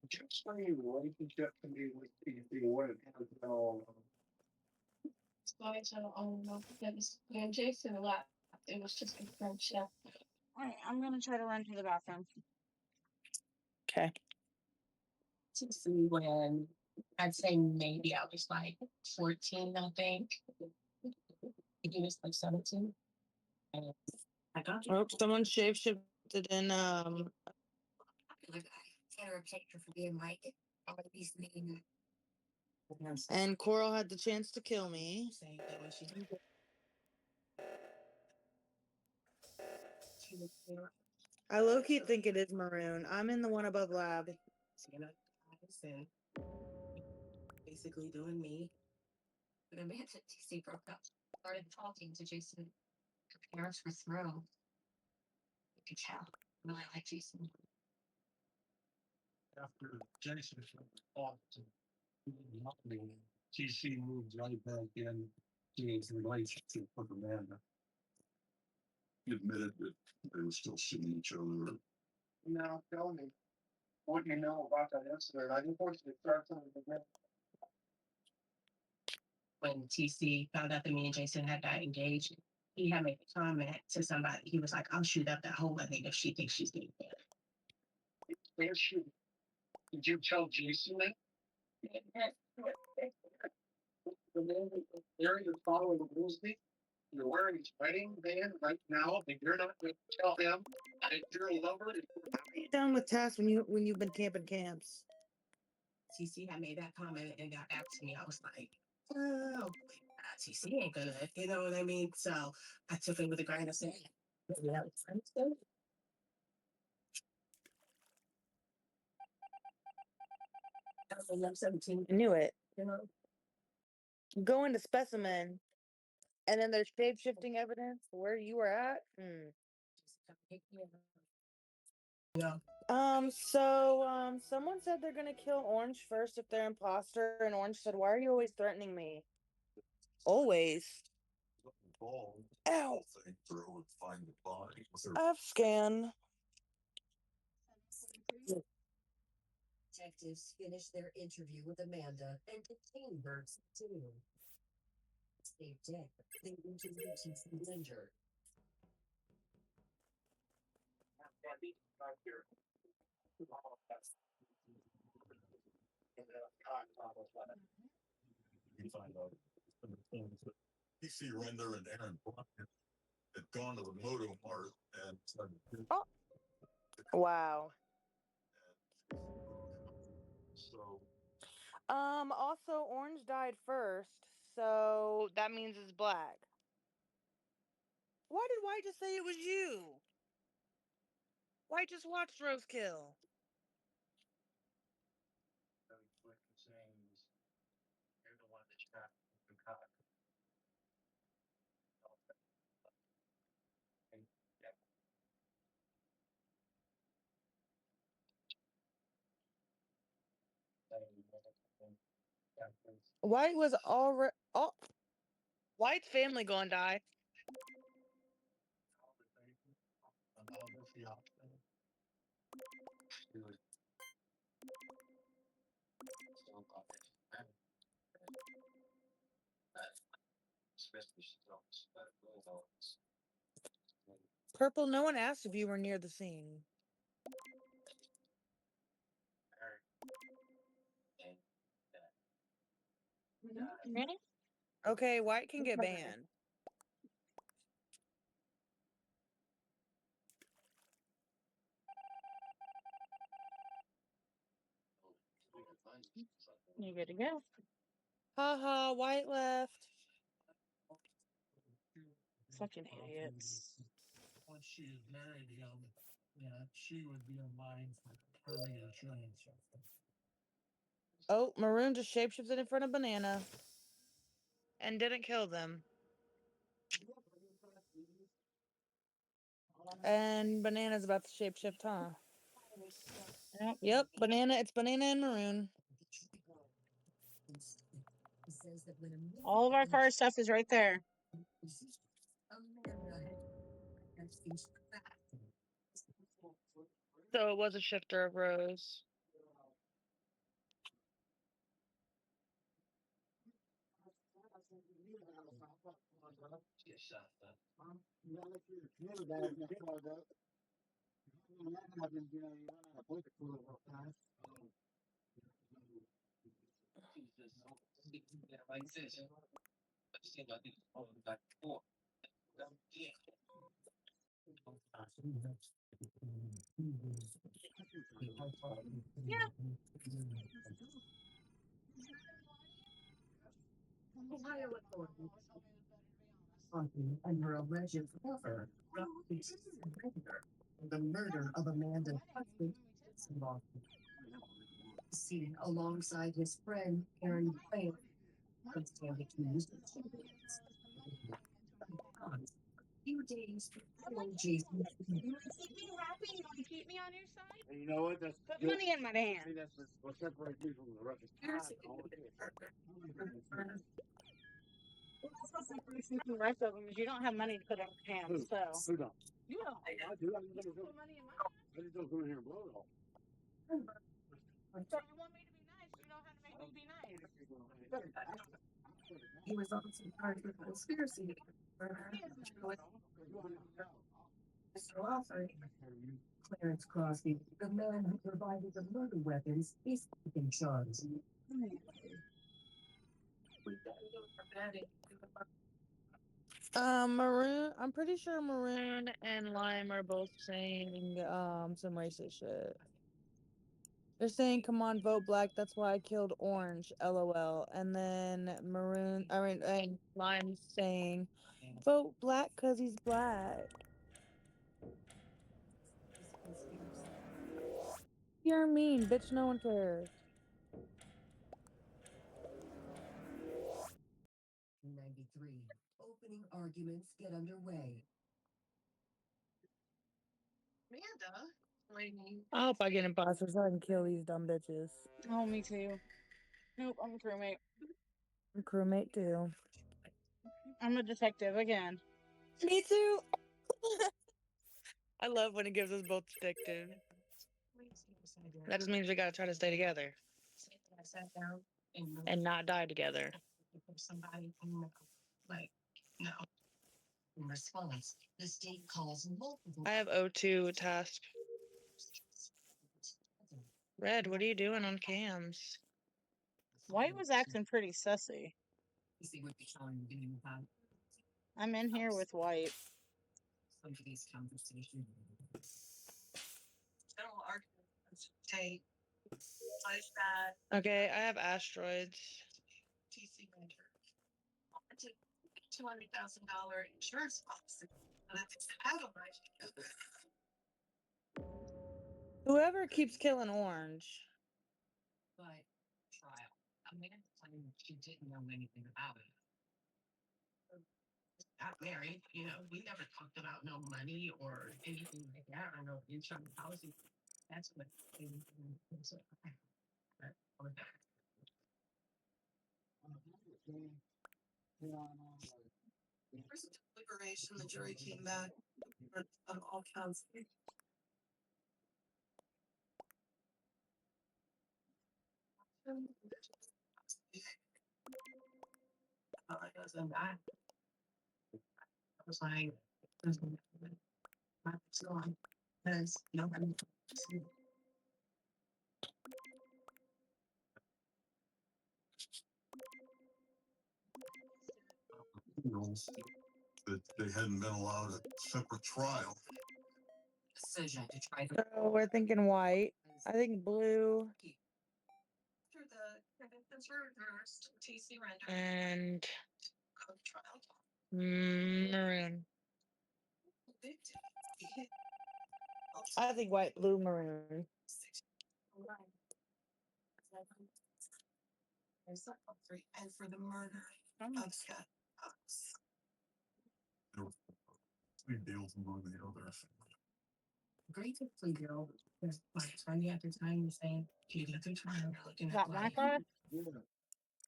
Just explain the relationship to me with PC, what it has been all. So that was me and Jason a lot. It was just a friendship. Alright, I'm gonna try to run to the bathroom. Okay. To see when I'd say maybe I was like 14, I think. He was like 17. And I got you. Oh, someone shapeshifted in send her a picture for being like, I'm gonna be mean. And Coral had the chance to kill me. Saying that when she was, I low key think it is Maroon. I'm in the one above lab. you know, and basically doing me. When Amanda and TC broke up, started talking to Jason. Her parents were thrilled. You could tell. Really like Jason. After Jason fought to TC moved right back in to his relationship with Amanda. He admitted that they were still seeing each other. Now tell me what you know about that incident. I just want you to start from the beginning. When TC found out that me and Jason had got engaged, he had made a comment to somebody. He was like, I'll shoot up that whole wedding if she thinks she's getting married. Where should did you tell Jason that? The man that married and following Woolsey, you're wearing his wedding band right now, and you're not going to tell him that you're a lover. Done with Tess when you've been camping camps. TC had made that comment and got back to me. I was like, oh, TC ain't gonna, you know what I mean? So I took it with a grain of salt. Yeah, friends do. I'm 17. I knew it. You know, Go into specimen, and then there's shape shifting evidence where you were at. Someone said they're gonna kill Orange first if they're imposter, and Orange said, "Why are you always threatening me?" Always. Ow. F scan. Detectives finished their interview with Amanda and detained her too. Stay dead. They interviewed TC Linder. You find out some of the things that PC Render and Aaron Bryant had gone to the Moto Mart and started. Oh. Wow. So Also, Orange died first, so that means it's black. Why did White just say it was you? White just watched Rose kill. White was already. Oh, White's family gonna die. Purple, no one asked if you were near the scene. Ready? Okay, White can get banned. You good to go? Haha, White left. Fucking idiots. Once she had married him, yeah, she would be in line for her insurance. Oh, Maroon just shapeshifted in front of Banana. And didn't kill them. And Banana's about to shapeshift, huh? Yep, Banana, it's Banana and Maroon. All of our car stuff is right there. So it was a shifter of Rose. Ohio authorities under alleged cover the murder of Amanda's husband seen alongside his friend Aaron Graham. Stand accused of few days before Jason. You want to keep me happy? You want to keep me on your side? And you know what? That's Put good. money in my hand. See, that's what separates me from the rest of the What's separates you from the rest of them is you don't have money to put in your hand. So Who don't? you don't. I do. I just Put money in my hand. don't come in here and blow it all. So you want me to be nice? You know how to make me be nice. He was also part of the conspiracy. Mr. Lawford, Clarence Crosby, the man who provided the murder weapons, is taken charge. Maroon. I'm pretty sure Maroon and Lime are both saying some racist shit. They're saying, "Come on, vote black. That's why I killed Orange." LOL. And then and Lime's saying, "Vote black because he's black." You're mean, bitch. No one cares. 93. Opening arguments get underway. Amanda, lady. I hope I get imposters so I can kill these dumb bitches. Oh, me too. Nope, I'm a crewmate. I'm crewmate too. I'm a detective again. Me too. I love when it gives us both detective. That just means we gotta try to stay together I sat down and not die together. somebody, like, no. In response, the state calls multiple. I have O2 task. Red, what are you doing on cams? White was acting pretty sussy. I'm in here with White. Somebody's conversation. General arguments take like that. Okay, I have asteroids. TC Winter. $200,000 insurance policy. And it's out of my Whoever keeps killing Orange. But trial. Amanda claimed she didn't know anything about it. Got married, you know, we never talked about no money or anything like that. I know insurance policy. That's what First deliberation, the jury came back on all counts. I was like, it's gone. Because nobody. That they hadn't been allowed a separate trial. Decision to try to. So we're thinking white. I think blue. After the reversed, TC Render. And trial. maroon. I think white, blue, maroon. And for the murder of Scott Cox. There were 3 deals among the others. Great plea deal. There's my attorney at the time was saying, "You get through trial, you're looking About at my like." car?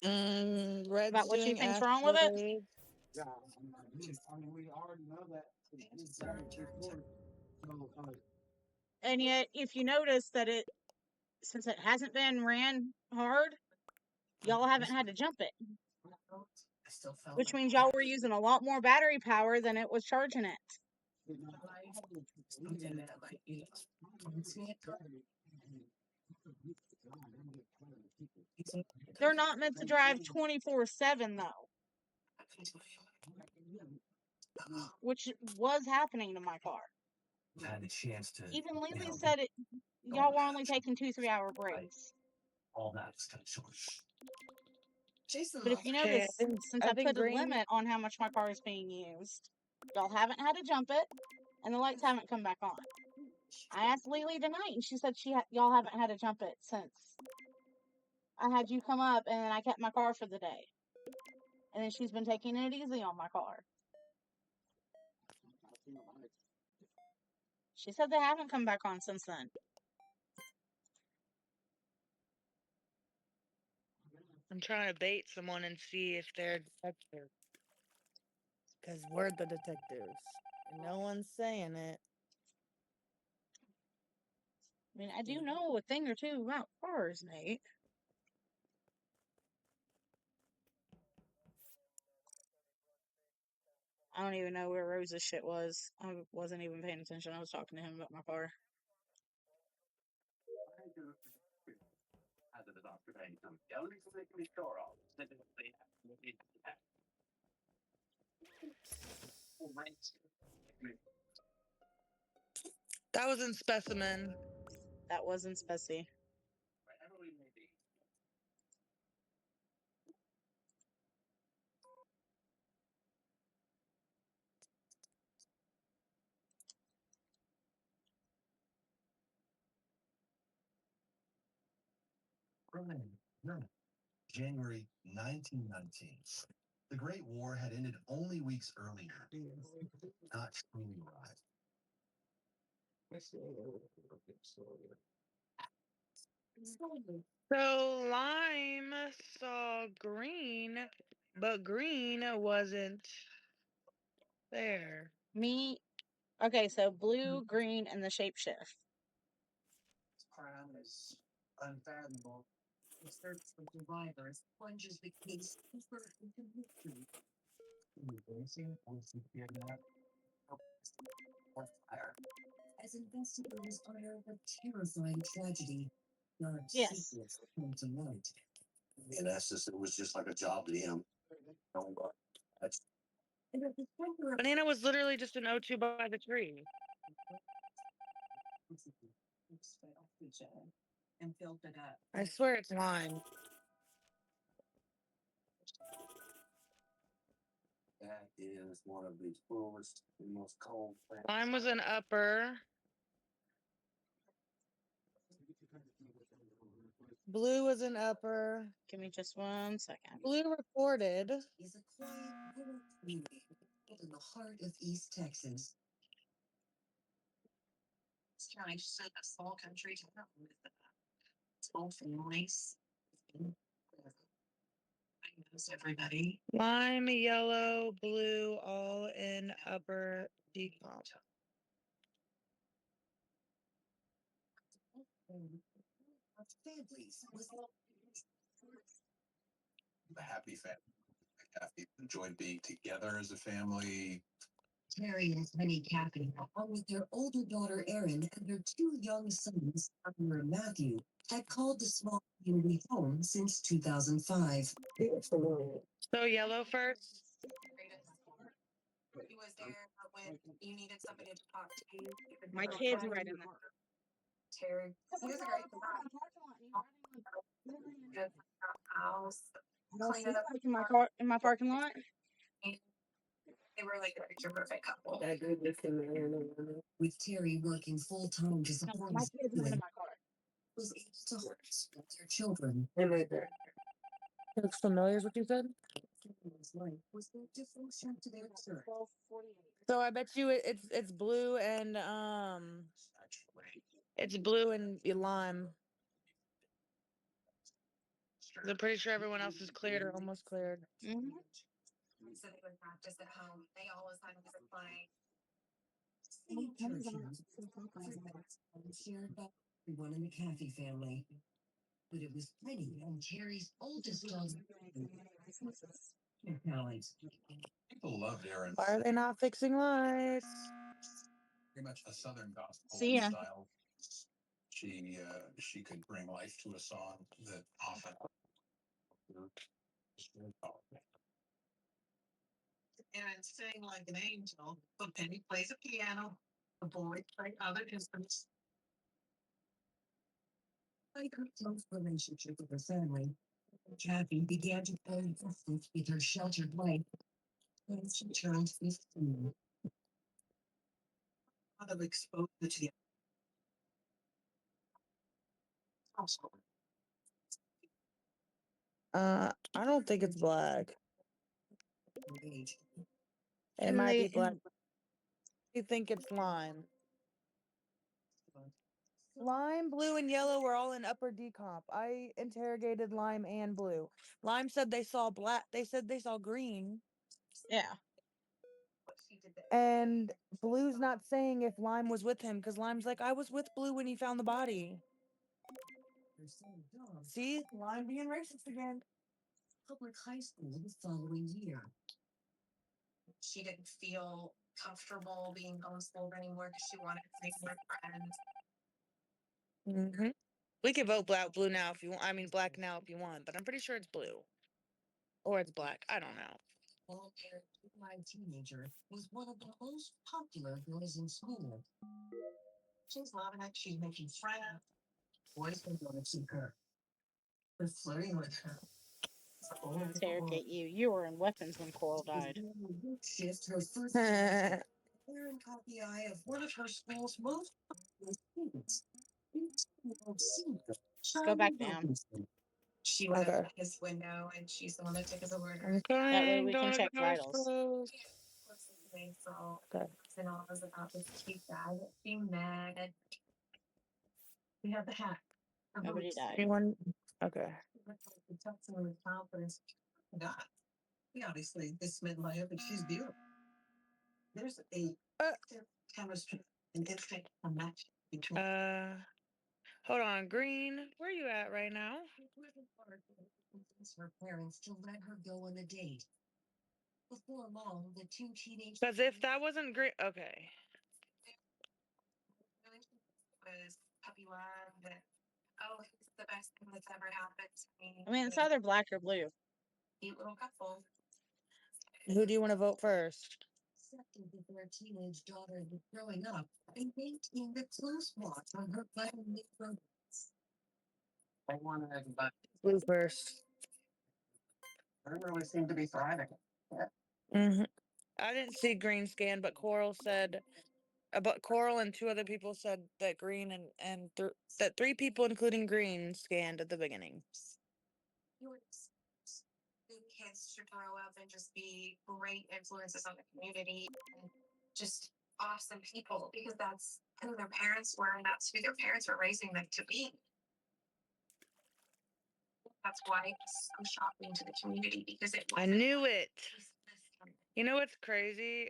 Red's About what she doing thinks wrong with it? asteroids. Yeah, I mean, we already know that. And yet, if you notice that since it hasn't been ran hard, y'all haven't had to jump it. I still felt Which means y'all were using a lot more battery power than it was charging it. Something that like, you know, They're not meant to drive 24/7 though, which was happening to my car. had a chance to. Even you Lily know, said it. Y'all were only taking 2-3 hour breaks. all that was kind of short. Jason, But if you Okay, notice, since I think put a Green. limit on how much my car is being used, y'all haven't had to jump it, and the lights haven't come back on. I asked Lily tonight, and she said y'all haven't had to jump it since I had you come up, and then I kept my car for the day. And then she's been taking it easy on my car. She said they haven't come back on since then. I'm trying to bait someone and see if they're detectives. Because we're the detectives. And no one's saying it. I mean, I do know a thing or two about cars, Nate. I don't even know where Rose's shit was. I wasn't even paying attention. I was talking to him about my car. That was in Specimen. That wasn't Spessy. January 1919. The Great War had ended only weeks earlier. Not truly arrived. So Lime saw Green, but Green wasn't there. Okay, so blue, green, and the shapeshift. crime is unfathomable. The search for survivors plunges the case deeper into mystery. As investigators unearth a terrifying tragedy, dark Yes. secrets come to light. In essence, it was just like a job to him. That's And at the center of Banana was literally just an O2 by the tree. and filled it up. I swear it's Lime. that is one of the coolest and most cold things. Lime was an upper. Blue was an upper. Give me just 1 second. Blue reported. Is a quiet rural community in the heart of East Texas. This county is just a small country town with small families. I knows everybody. Lime, yellow, blue, all in upper decomp. Families with The happy family. Kathy enjoyed being together as a family. Terry and Penny Kathy, along with their older daughter Erin and their two young sons, Summer and Matthew, had called the small community home since 2005. So yellow first. He was there when you needed somebody to talk to. You could My go kid's find right in there. Terry. He was a great good house. Clean it up. In my parking lot. They were like a picture perfect couple. With Terry working full time to No, support my his kid's not in family, my car. was able to homeschool their children. Looks familiar is what you said? His life was their devotion to their church. 12:48. So I bet you it's blue and it's blue and lime. I'm pretty sure everyone else is cleared or almost cleared. Mm-hmm. So they would practice at home. They always had music playing. Singing church was shared by everyone in the Kathy family. But it was Penny and Terry's oldest daughter. Their talents. People loved Aaron. Why are they not fixing lights? Very much a Southern gospel See ya. style. She could bring life to a song that often. And sang like an angel, but Penny plays a piano. avoid like other instances. Like her close relationship with her family, Kathy began to coexist with her sheltered life when she turned 15. A lot of exposure to the household. I don't think it's black. Age. It And might they- be black. You think it's lime? Lime, blue, and yellow were all in upper decomp. I interrogated lime and blue. Lime said they saw black. They said they saw green. Yeah. And Blue's not saying if Lime was with him because Lime's like, I was with Blue when he found the body. See, Lime being racist again. Public high school the following year. She didn't feel comfortable being homeschooled anymore because she wanted to make more friends. Mm-hmm. We can vote blue now if you want. I mean, black now if you want, but I'm pretty sure it's blue. Or it's black. I don't know. Long-haired, blue-eyed teenager was one of the most popular girls in school. She's loving it. She's making friends. Boys don't want to see her. They're flirting with her. Interrogate you. You were in weapons when Coral died. Shift her first clear and caught the eye of one of her school's most popular students. Go back down. She went Okay. up to his window and she's the one that took his order. I'm That way crying. we can Don't check look at vitals. clothes. Okay. And all was about this cute guy that she met. We have the hat. Her Nobody boots. died. Anyone? Okay. The touching with confidence. God. Yeah, obviously this midlife, but she's beautiful. There's a chemistry and instinct a match between Hold on, Green. Where you at right now? her parents to let her go on a date. Before long, the two teenage Because if that wasn't Green, okay. Was puppy love that, oh, it's the best thing that's ever happened to me. I mean, it's either black or blue. Cute little couple. Who do you want to vote first? accepted that their teenage daughter was growing up and maintained a close watch on her family progress. I wanted everybody. Blue first. I really seem to be thriving. Mm-hmm. I didn't see Green scan, but Coral said, but Coral and two other people said that Green and that three people, including Green, scanned at the beginning. Your kids should grow up and just be great influences on the community and just awesome people because that's who their parents were and that's who their parents were raising them to be. That's why it's so shocking to the community because it I knew it. You know what's crazy?